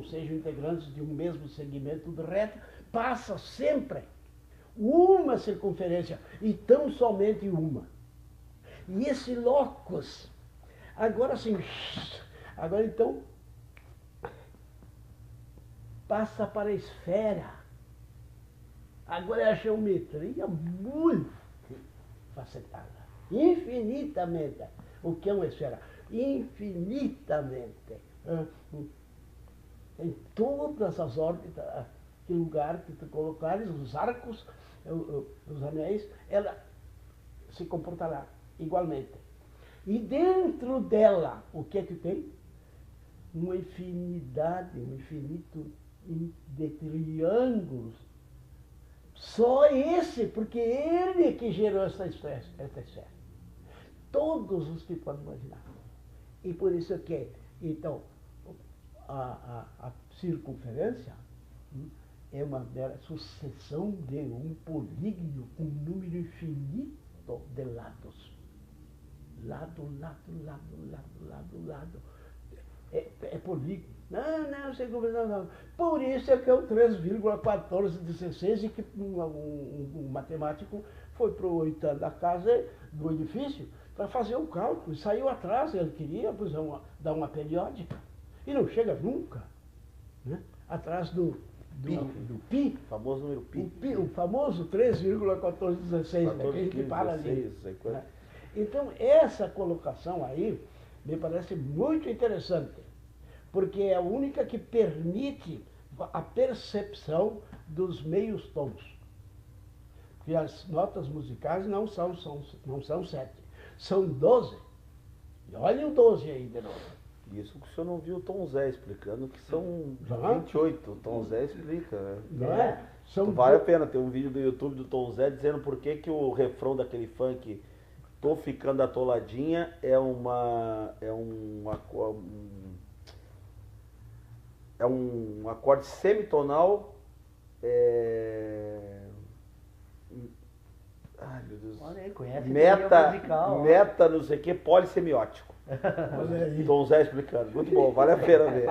sejam integrantes de um mesmo segmento de reta, passa sempre uma circunferência, e tão somente uma. E esse locus, agora sim, agora então, passa para a esfera. Agora é a geometria muito facetada, infinitamente. O que é uma esfera? Infinitamente. Em todas as órbitas, que lugar que tu colocares, os arcos, os anéis, ela se comportará igualmente. E dentro dela, o que é que tem? Uma infinidade, um infinito de triângulos. Só esse, porque ele é que gerou essa esfera. Todos os que podem imaginar. E por isso que, então, a circunferência é uma mera sucessão de um polígono com um número infinito de lados. Lado. É polígono. Não, circunferência não. Por isso é que é o 3,1416 e que um matemático foi para o oitavo da casa do edifício para fazer o cálculo. E saiu atrás, ele queria dar uma periódica. E não chega nunca, né? Atrás do pi. O famoso número pi. O famoso 3,1416, né? Que a gente para ali. Né? Então, essa colocação aí me parece muito interessante, porque é a única que permite a percepção dos meios tons. Porque as notas musicais não são 7, são 12. E olha o 12 aí de novo. Isso que o senhor não viu o Tom Zé explicando, que são Já? 28. O Tom Zé explica, né? Não é? Vale a pena ter um vídeo do YouTube do Tom Zé dizendo por que o refrão daquele funk Tô Ficando Atoladinha é um acorde semitonal. Ai, meu Deus. Olha aí, conhece meta, não sei o que, polissemiótico. Olha aí. Tom Zé explicando. Muito bom, vale a pena ver.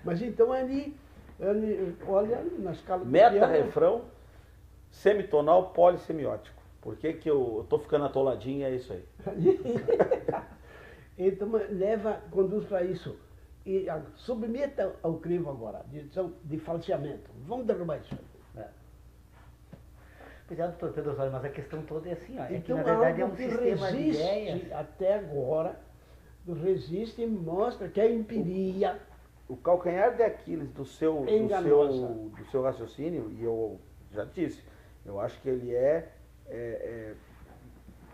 Mas então ali olha na escala do Meta, piano, refrão, semitonal, polissemiótico. Por que eu tô ficando atoladinha, é isso aí. Então conduz para isso. E submeta ao crivo agora, de falseamento. Vamos derrubar isso. Pois é, doutor Pedro Osório, mas a questão toda é assim, ó, é que Então, na verdade é um algo que sistema de resiste ideias. até agora, resiste e mostra que a empiria O calcanhar de Aquiles do seu raciocínio, e eu já disse, eu acho que ele é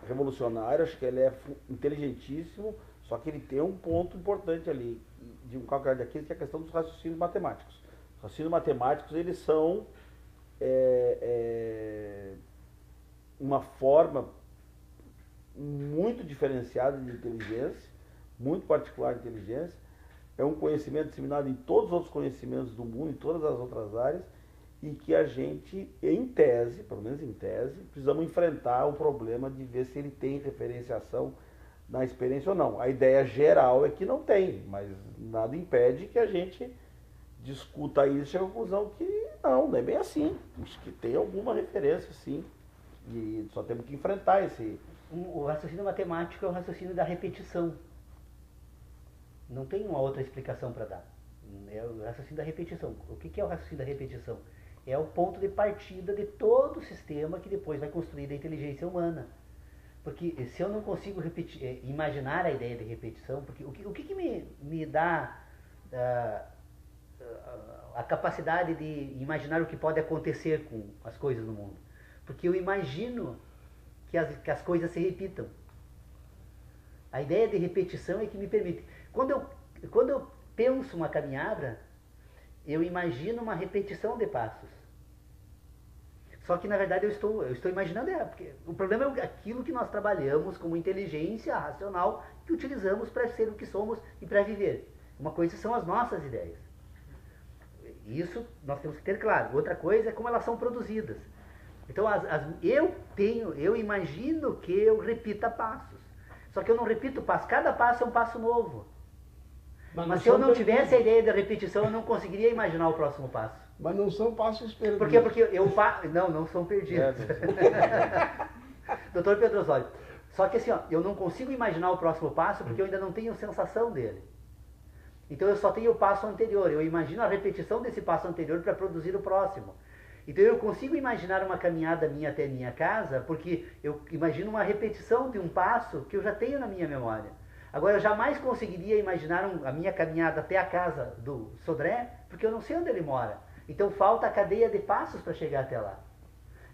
revolucionário, acho que ele é inteligentíssimo, só que ele tem um ponto importante ali, de um calcanhar de Aquiles, que é a questão dos raciocínios matemáticos. Os raciocínios matemáticos, eles são uma forma muito diferenciada de inteligência, muito particular de inteligência, é um conhecimento disseminado em todos os outros conhecimentos do mundo, em todas as outras áreas, e que a gente, em tese, pelo menos em tese, precisamos enfrentar o problema de ver se ele tem referenciação na experiência ou não. A ideia geral é que não tem, mas nada impede que a gente discuta isso e chegue à conclusão que não é bem assim. Acho que tem alguma referência, sim, e só temos que enfrentar esse... O raciocínio matemático é o raciocínio da repetição. Não tem uma outra explicação para dar. É o raciocínio da repetição. O que é o raciocínio da repetição? É o ponto de partida de todo o sistema que depois vai construir a inteligência humana. Porque se eu não consigo imaginar a ideia de repetição, porque o que me dá a capacidade de imaginar o que pode acontecer com as coisas no mundo? Porque eu imagino que as coisas se repitam. A ideia de repetição é que me permite. Quando eu penso uma caminhada, eu imagino uma repetição de passos. Só que na verdade eu estou imaginando, porque o problema é aquilo que nós trabalhamos como inteligência racional, que utilizamos para ser o que somos e para viver. Uma coisa são as nossas ideias. Isso nós temos que ter claro. Outra coisa é como elas são produzidas. Então, eu imagino que eu repita passos. Só que eu não repito passos, cada passo é um passo novo. Mas se eu não tivesse a ideia da repetição, eu não conseguiria imaginar o próximo passo. Mas não são passos perdidos. Por quê? Porque não são perdidos. Doutor Pedro Osório, só que assim, ó, eu não consigo imaginar o próximo passo porque eu ainda não tenho sensação dele. Então eu só tenho o passo anterior, eu imagino a repetição desse passo anterior para produzir o próximo. Então eu consigo imaginar uma caminhada minha até minha casa porque eu imagino uma repetição de um passo que eu já tenho na minha memória. Agora eu jamais conseguiria imaginar a minha caminhada até a casa do Sodré porque eu não sei onde ele mora. Então falta a cadeia de passos para chegar até lá.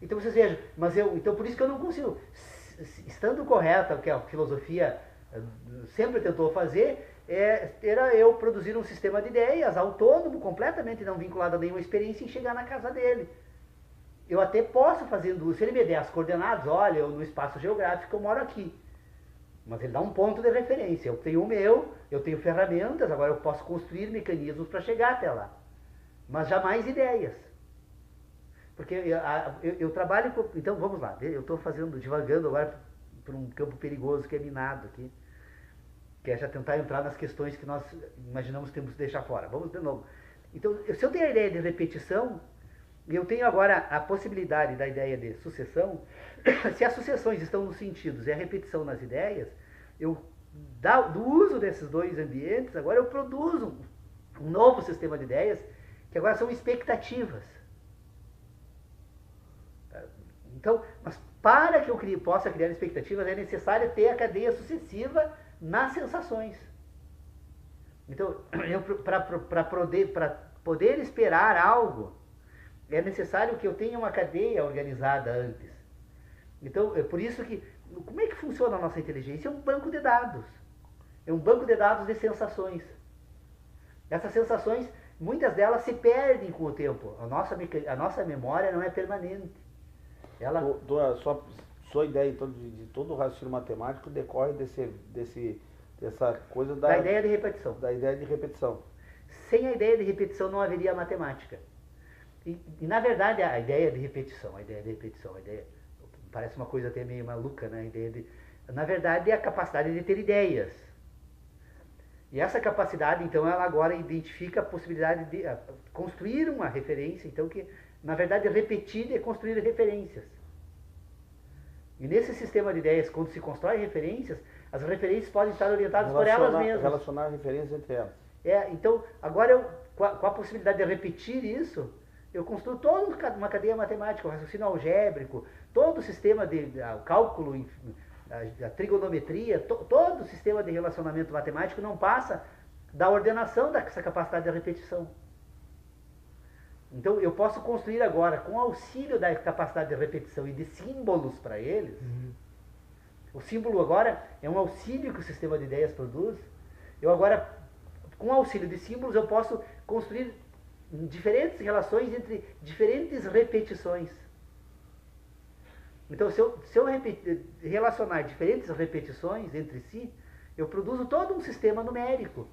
Então vocês vejam, então por isso que eu não consigo, estando correta, o que a filosofia sempre tentou fazer, era eu produzir um sistema de ideias autônomo, completamente não vinculado a nenhuma experiência, e chegar na casa dele. Eu até posso fazendo, se ele me der as coordenadas, olha, eu no espaço geográfico eu moro aqui. Mas ele dá um ponto de referência. Eu tenho o meu, eu tenho ferramentas, agora eu posso construir mecanismos para chegar até lá. Mas jamais ideias. Porque eu trabalho com... Então vamos lá, eu estou divagando agora por um campo perigoso que é minado aqui. Que é já tentar entrar nas questões que nós imaginamos que temos que deixar fora. Vamos de novo. Então, se eu tenho a ideia de repetição, e eu tenho agora a possibilidade da ideia de sucessão, se as sucessões estão nos sentidos e a repetição nas ideias, do uso desses dois ambientes, agora eu produzo um novo sistema de ideias, que agora são expectativas. Então, mas para que eu possa criar expectativas, é necessário ter a cadeia sucessiva nas sensações. Então, para poder esperar algo, é necessário que eu tenha uma cadeia organizada antes. Então, é por isso que... Como é que funciona a nossa inteligência? É um banco de dados. É um banco de dados de sensações. Essas sensações, muitas delas se perdem com o tempo. A nossa memória não é permanente. Sua ideia, então, de todo o raciocínio matemático decorre dessa coisa da ideia de repetição. Da ideia de repetição. Sem a ideia de repetição não haveria matemática. E na verdade, a ideia de repetição, parece uma coisa até meio maluca, né? Na verdade, é a capacidade de ter ideias. E essa capacidade, então, ela agora identifica a possibilidade de construir uma referência, então, que, na verdade, repetir é construir referências. E nesse sistema de ideias, quando se constrói referências, as referências podem estar orientadas por elas mesmas. Relacionar referências entre elas. Então, agora, com a possibilidade de repetir isso, eu construo toda uma cadeia matemática, o raciocínio algébrico, todo o sistema o cálculo, a trigonometria, todo o sistema de relacionamento matemático não passa da ordenação dessa capacidade de repetição. Então, eu posso construir agora, com auxílio da capacidade de repetição e de símbolos para eles, o símbolo agora é um auxílio que o sistema de ideias produz. Eu agora, com auxílio de símbolos, eu posso construir diferentes relações entre diferentes repetições. Então, se eu relacionar diferentes repetições entre si, eu produzo todo um sistema numérico.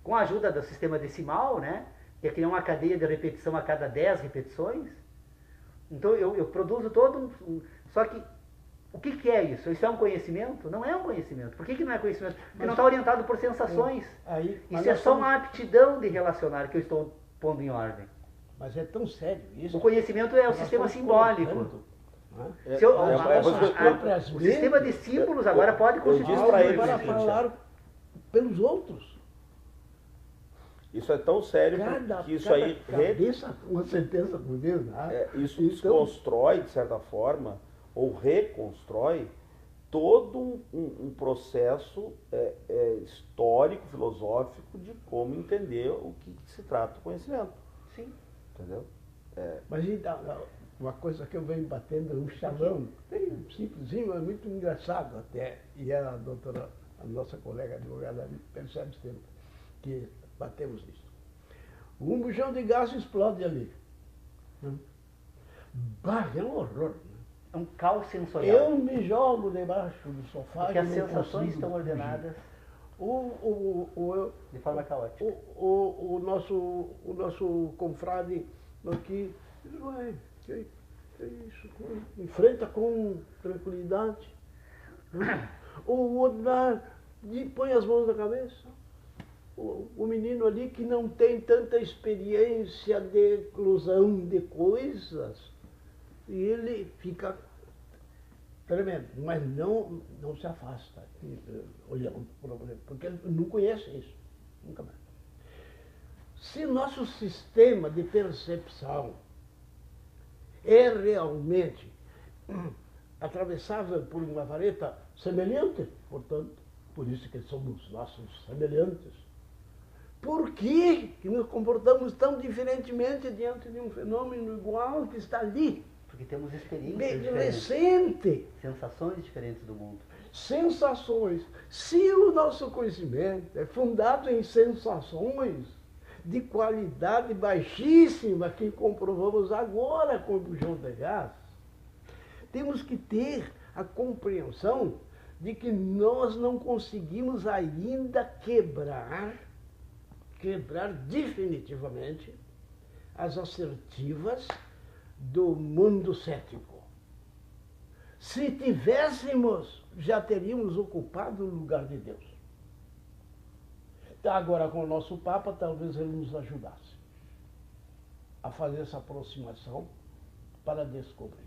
Com a ajuda do sistema decimal, né? Que é criar uma cadeia de repetição a cada 10 repetições. Então, eu produzo todo Só que, o que é isso? Isso é um conhecimento? Não é um conhecimento. Por que não é conhecimento? Porque não está orientado por sensações. Isso é só uma aptidão de relacionar que eu estou pondo em ordem. Mas é tão sério isso. O conhecimento é o sistema simbólico. O sistema de símbolos agora pode constituir para falar pelos outros. Isso é tão sério que isso aí... Uma sentença por Deus. Isso desconstrói, de certa forma, ou reconstrói todo um processo histórico, filosófico de como entender o que se trata o conhecimento. Sim. Entendeu? Mas uma coisa que eu venho batendo é um chavão, simplesinho, mas muito engraçado até, e a nossa colega advogada percebe sempre que batemos nisso. Um bujão de gás explode ali. É um horror. É um caos sensorial. Eu me jogo debaixo do sofá. Porque as sensações estão ordenadas de forma caótica. O nosso confrade aqui, Isso, enfrenta com tranquilidade. Ou o outro põe as mãos na cabeça. O menino ali que não tem tanta experiência de eclosão de coisas, e ele fica tremendo, mas não se afasta olhando para o problema, porque ele não conhece isso, nunca mais. Se nosso sistema de percepção é realmente atravessável por uma vareta semelhante, portanto, por isso que somos nossos semelhantes, por que nos comportamos tão diferentemente diante de um fenômeno igual que está ali? Porque temos experiências diferentes, Recente. sensações diferentes do mundo. Sensações. Se o nosso conhecimento é fundado em sensações de qualidade baixíssima, que comprovamos agora com o bujão de gás, temos que ter a compreensão de que nós não conseguimos ainda quebrar definitivamente as assertivas do mundo cético. Se tivéssemos, já teríamos ocupado o lugar de Deus. Agora, com o nosso Papa, talvez ele nos ajudasse a fazer essa aproximação para descobrir.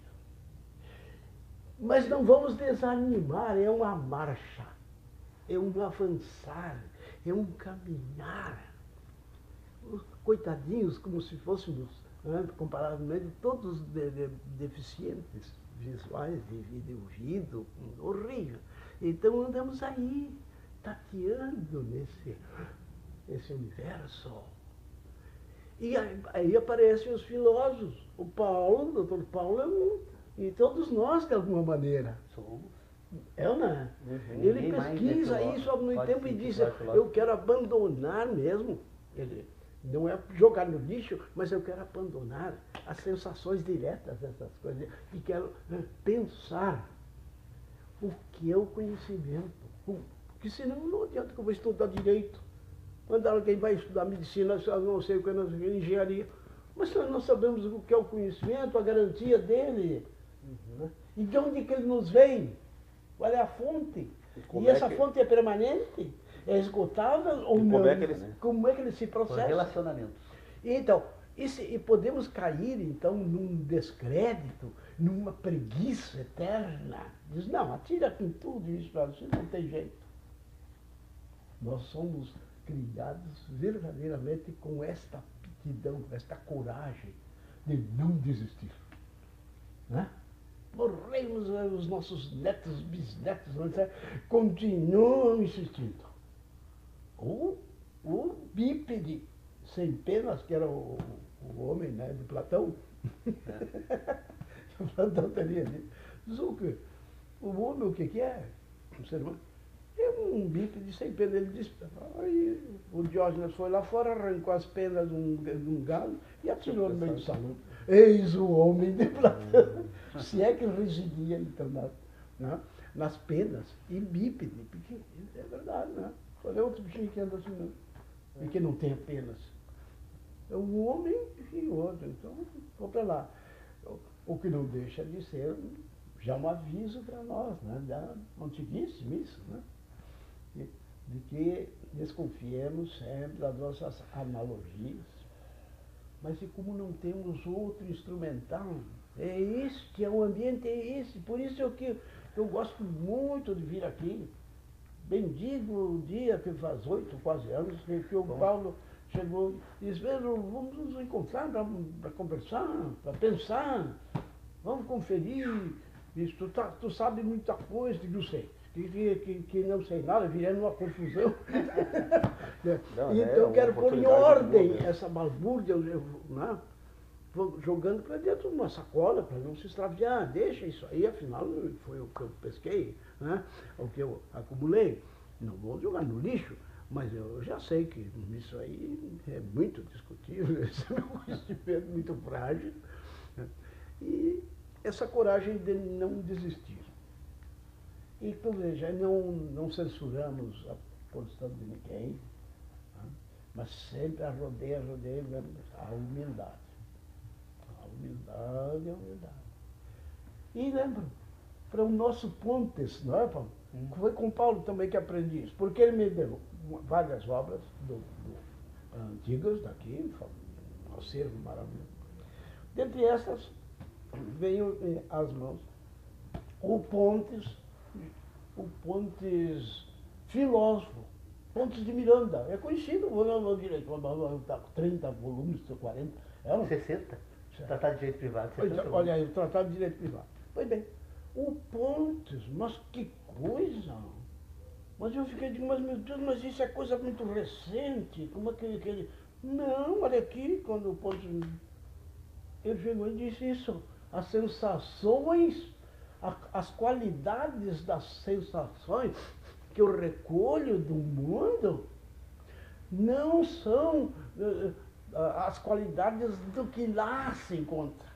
Mas não vamos desanimar, é uma marcha, é um avançar, é um caminhar. Coitadinhos, como se fôssemos, comparavelmente, todos deficientes visuais, de ouvido, horrível. Então andamos aí, tateando nesse universo. E aí aparecem os filósofos. O doutor Paulo é um, e todos nós, de alguma maneira. Somos. É ou não é? Ele pesquisa isso no tempo e diz, eu quero abandonar mesmo. Ele não é jogar no lixo, mas eu quero abandonar as sensações diretas dessas coisas. E quero pensar o que é o conhecimento. Porque senão não adianta que eu vou estudar direito. Quando alguém vai estudar medicina, não sei o que, não sei o que, engenharia. Mas nós não sabemos o que é o conhecimento, a garantia dele. E de onde que ele nos vem? Qual é a fonte? E essa fonte é permanente? É esgotável ou não? Como é que ele se processa? Relacionamentos. Então, e podemos cair, então, num descrédito, numa preguiça eterna. Diz, não, atira com tudo isso para você, não tem jeito. Nós somos criados verdadeiramente com esta aptidão, esta coragem de não desistir. Né? Morremos, os nossos netos, bisnetos, continuam insistindo. O bípede, sem penas, que era o homem, né, de Platão. Platão teria dito. Diz o quê? O homem, o que é? Um ser humano. É um bípede sem pena. Ele disse, aí o Diógenes foi lá fora, arrancou as penas de um galo e atirou no meio do salão. Eis o homem de Platão. Se é que residia, então, nas penas e bípede, porque é verdade, né? Qual é outro bichinho que anda assim, não? E que não tem penas? É um homem e outro. Então, vou para lá. O que não deixa de ser já um aviso para nós, né? Antiguíssimo isso, né? De que desconfiemos sempre das nossas analogias. Mas e como não temos outro instrumental? É este, é o ambiente, é esse. Por isso que eu gosto muito de vir aqui. Bendigo o dia que faz 8, quase anos, que o Paulo chegou e disse, vamos nos encontrar para conversar, para pensar, vamos conferir. Isso, tu sabe muita coisa, que não sei. Que não sei nada, virei numa confusão. Não, então quero pôr em ordem essa balbúrdia, né? Vou jogando para dentro de uma sacola para não se extraviar. Deixa isso aí, afinal foi o que eu pesquei, né? O que eu acumulei. Não vou jogar no lixo, mas eu já sei que isso aí é muito discutível, esse é meu conhecimento muito frágil. Né? E essa coragem de não desistir. Então, veja, não censuramos a posição de ninguém, né? Mas sempre a rodeia a humildade. A humildade. E lembro, para o nosso Pontes, não é, Paulo? Foi com o Paulo também que aprendi isso, porque ele me deu várias obras antigas daqui, um acervo maravilhoso. Dentre essas, veio às mãos o Pontes filósofo, Pontes de Miranda. É conhecido, vou direito, 30 volumes, 40. É um 60. Tratado de Direito Privado. 60 olha aí, o Tratado de Direito Privado. Pois bem, o Pontes, mas que coisa! Mas eu fiquei dizendo, mas meu Deus, mas isso é coisa muito recente. Como é que ele... Não, olha aqui, quando o Pontes... Ele chegou e disse isso. As sensações, as qualidades das sensações que eu recolho do mundo não são as qualidades do que lá se encontra.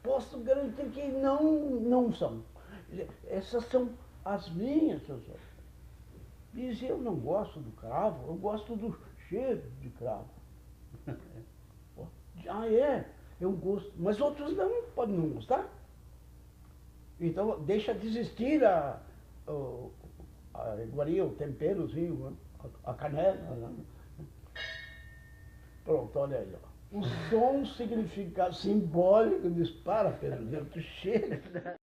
Posso garantir que não são. Essas são as minhas sensações. Diz, eu não gosto do cravo, eu gosto do cheiro de cravo. Ah, é? Eu gosto. Mas outros não podem não gostar. Então, deixa de existir a iguaria, o temperozinho, a canela. Né? Pronto, olha aí. Ó. O som significado simbólico dispara, Pedro, tu chega.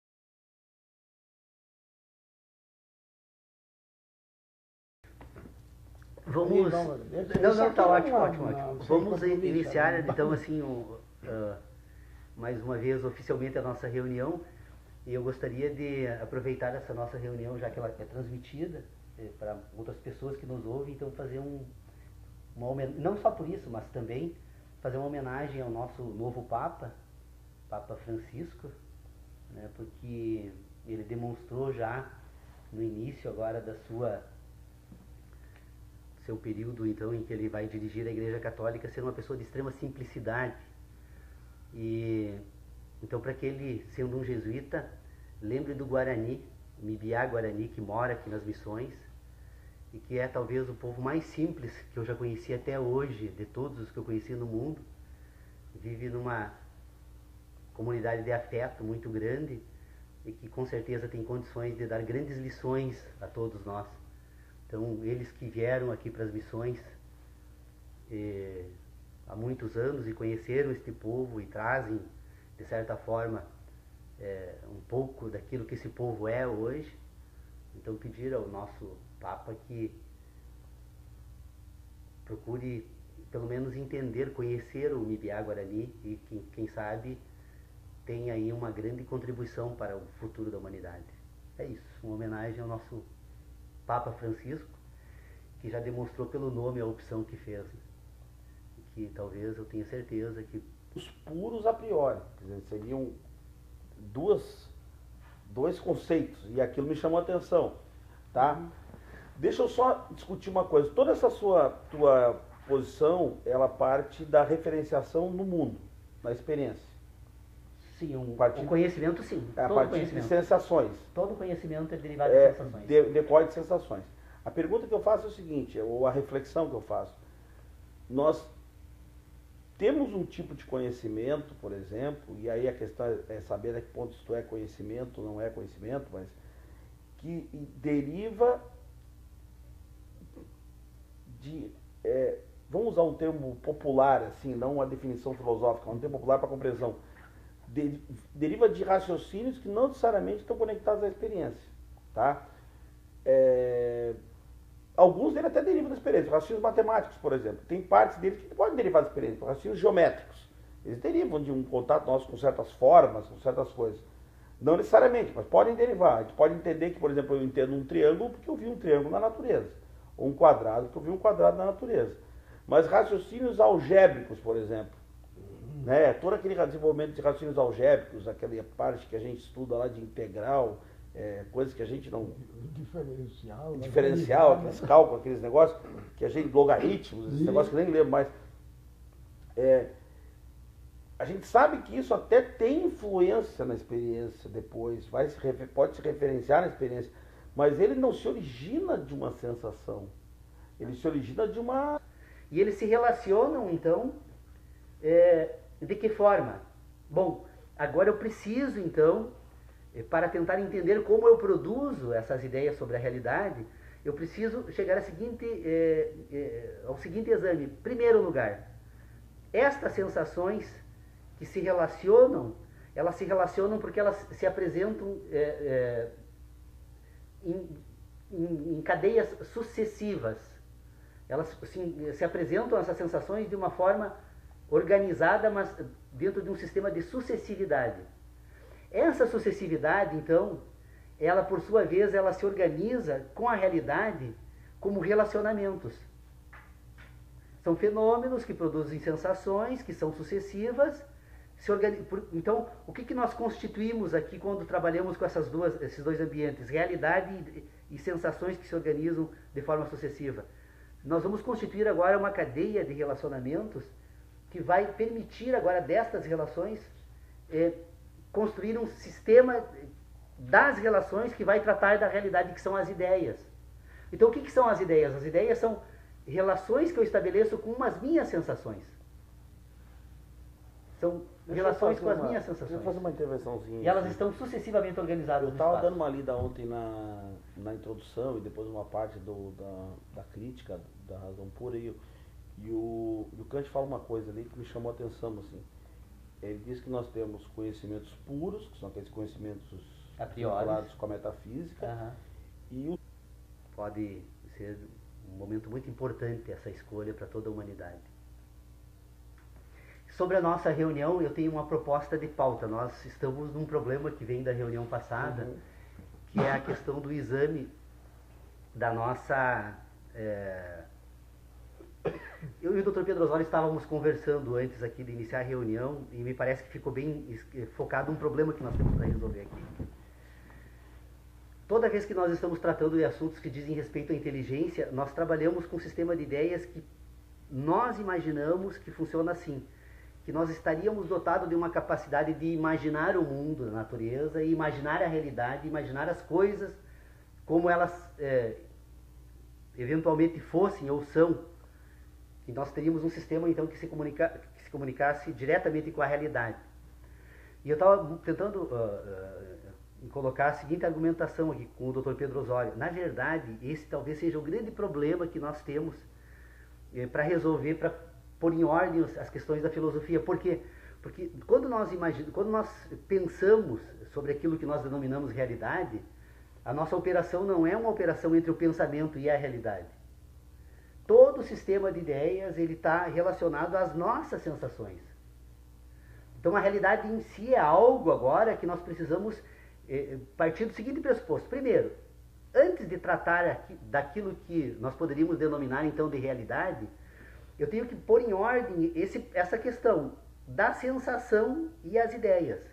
Vamos. Não, tá ótimo, ótimo. Vamos iniciar, então, assim, mais uma vez, oficialmente, a nossa reunião. E eu gostaria de aproveitar essa nossa reunião, já que ela é transmitida para outras pessoas que nos ouvem, então fazer uma homenagem, não só por isso, mas também fazer uma homenagem ao nosso novo Papa, Papa Francisco, né, porque ele demonstrou já no início agora seu período, então, em que ele vai dirigir a Igreja Católica, ser uma pessoa de extrema simplicidade. E então, para que ele, sendo um jesuíta, lembre do Guarani, o Mibiá Guarani, que mora aqui nas Missões, e que é talvez o povo mais simples que eu já conheci até hoje, de todos os que eu conheci no mundo. Vive numa comunidade de afeto muito grande e que com certeza tem condições de dar grandes lições a todos nós. Então, eles que vieram aqui para as Missões há muitos anos e conheceram este povo e trazem, de certa forma, um pouco daquilo que esse povo é hoje. Então, pedir ao nosso Papa que procure, pelo menos, entender, conhecer o Mibiá Guarani e, quem sabe, tenha aí uma grande contribuição para o futuro da humanidade. É isso, uma homenagem ao nosso Papa Francisco, que já demonstrou pelo nome a opção que fez. Né? E que talvez, eu tenha certeza que... Os puros a priori, quer dizer, seriam dois conceitos, e aquilo me chamou a atenção, tá? Deixa eu só discutir uma coisa. Toda essa tua posição, ela parte da referenciação no mundo, na experiência. Sim, o conhecimento, sim. A partir de sensações. Todo conhecimento é derivado de sensações. Decorre de sensações. A pergunta que eu faço é o seguinte, ou a reflexão que eu faço. Nós temos um tipo de conhecimento, por exemplo, e aí a questão é saber a que ponto isto é conhecimento ou não é conhecimento, mas que deriva de... vamos usar um termo popular, assim, não uma definição filosófica, um termo popular para compreensão. Deriva de raciocínios que não necessariamente estão conectados à experiência, tá? Alguns deles até derivam da experiência. Raciocínios matemáticos, por exemplo, tem partes deles que podem derivar da experiência. Raciocínios geométricos, eles derivam de um contato nosso com certas formas, com certas coisas. Não necessariamente, mas podem derivar. A gente pode entender que, por exemplo, eu entendo um triângulo porque eu vi um triângulo na natureza, ou um quadrado porque eu vi um quadrado na natureza. Mas raciocínios algébricos, por exemplo, né? Todo aquele desenvolvimento de raciocínios algébricos, aquela parte que a gente estuda lá de integral, coisas que a gente não... Diferencial, aqueles cálculos, aqueles negócios, que a gente... Logaritmos, esses negócios que eu nem lembro mais. A gente sabe que isso até tem influência na experiência depois, pode se referenciar na experiência, mas ele não se origina de uma sensação. Ele se origina de uma... E eles se relacionam, então... de que forma? Bom, agora eu preciso, então, para tentar entender como eu produzo essas ideias sobre a realidade, eu preciso chegar ao seguinte exame. Primeiro lugar, estas sensações que se relacionam, elas se relacionam porque elas se apresentam em cadeias sucessivas. Elas se apresentam, essas sensações, de uma forma organizada, mas dentro de um sistema de sucessividade. Essa sucessividade, então, ela por sua vez, ela se organiza com a realidade como relacionamentos. São fenômenos que produzem sensações, que são sucessivas. Então, o que nós constituímos aqui quando trabalhamos com esses dois ambientes? Realidade e sensações que se organizam de forma sucessiva. Nós vamos constituir agora uma cadeia de relacionamentos que vai permitir agora destas relações construir um sistema das relações que vai tratar da realidade, que são as ideias. Então, o que são as ideias? As ideias são relações que eu estabeleço com as minhas sensações. São relações com as minhas sensações. Deixa eu fazer uma intervençãozinha. E elas estão sucessivamente organizadas. Eu estava dando uma lida ontem na introdução e depois uma parte da crítica da razão pura, e o Kant fala uma coisa ali que me chamou a atenção, assim. Ele diz que nós temos conhecimentos puros, que são aqueles conhecimentos vinculados com a metafísica. E pode ser um momento muito importante essa escolha para toda a humanidade. Sobre a nossa reunião, eu tenho uma proposta de pauta. Nós estamos num problema que vem da reunião passada, que é a questão do exame da nossa... Eu e o Dr. Pedro Osório estávamos conversando antes aqui de iniciar a reunião e me parece que ficou bem focado um problema que nós temos para resolver aqui. Toda vez que nós estamos tratando de assuntos que dizem respeito à inteligência, nós trabalhamos com um sistema de ideias que nós imaginamos que funciona assim, que nós estaríamos dotados de uma capacidade de imaginar o mundo, a natureza, e imaginar a realidade, imaginar as coisas como elas eventualmente fossem ou são. E nós teríamos um sistema, então, que se comunicasse diretamente com a realidade. E eu estava tentando colocar a seguinte argumentação aqui com o Dr. Pedro Osório. Na verdade, esse talvez seja o grande problema que nós temos para resolver, para pôr em ordem as questões da filosofia. Por quê? Porque quando nós pensamos sobre aquilo que nós denominamos realidade, a nossa operação não é uma operação entre o pensamento e a realidade. Todo o sistema de ideias ele está relacionado às nossas sensações. Então a realidade em si é algo agora que nós precisamos partir do seguinte pressuposto. Primeiro, antes de tratar daquilo que nós poderíamos denominar então de realidade, eu tenho que pôr em ordem essa questão da sensação e as ideias.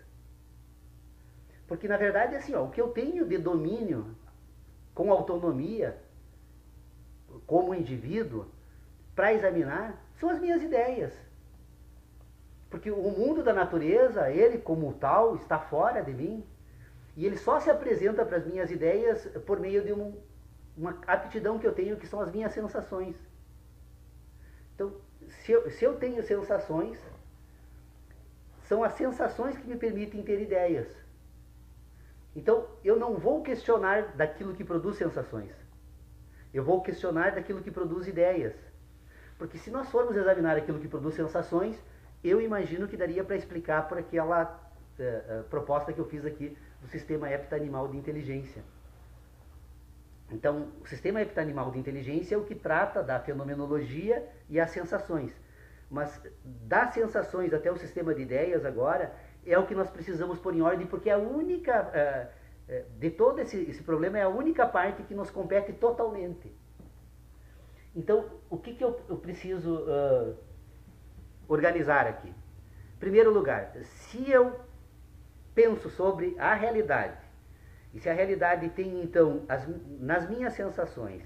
Porque na verdade assim, o que eu tenho de domínio com autonomia como indivíduo, para examinar, são as minhas ideias. Porque o mundo da natureza, ele como tal, está fora de mim, e ele só se apresenta para as minhas ideias por meio de uma aptidão que eu tenho, que são as minhas sensações. Então, se eu tenho sensações, são as sensações que me permitem ter ideias. Então, eu não vou questionar daquilo que produz sensações. Eu vou questionar daquilo que produz ideias. Porque se nós formos examinar aquilo que produz sensações, eu imagino que daria para explicar por aquela proposta que eu fiz aqui do sistema heptanimal de inteligência. Então, o sistema heptanimal de inteligência é o que trata da fenomenologia e as sensações. Mas das sensações até o sistema de ideias agora, é o que nós precisamos pôr em ordem, porque a única... de todo esse problema é a única parte que nos compete totalmente. Então, o que eu preciso organizar aqui? Em primeiro lugar, se eu penso sobre a realidade, e se a realidade tem então, nas minhas sensações,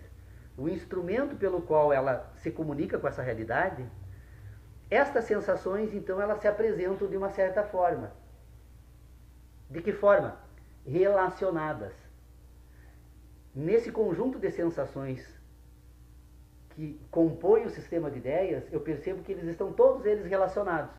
o instrumento pelo qual ela se comunica com essa realidade, estas sensações então elas se apresentam de uma certa forma. De que forma? Relacionadas. Nesse conjunto de sensações que compõem o sistema de ideias, eu percebo que todos eles relacionados.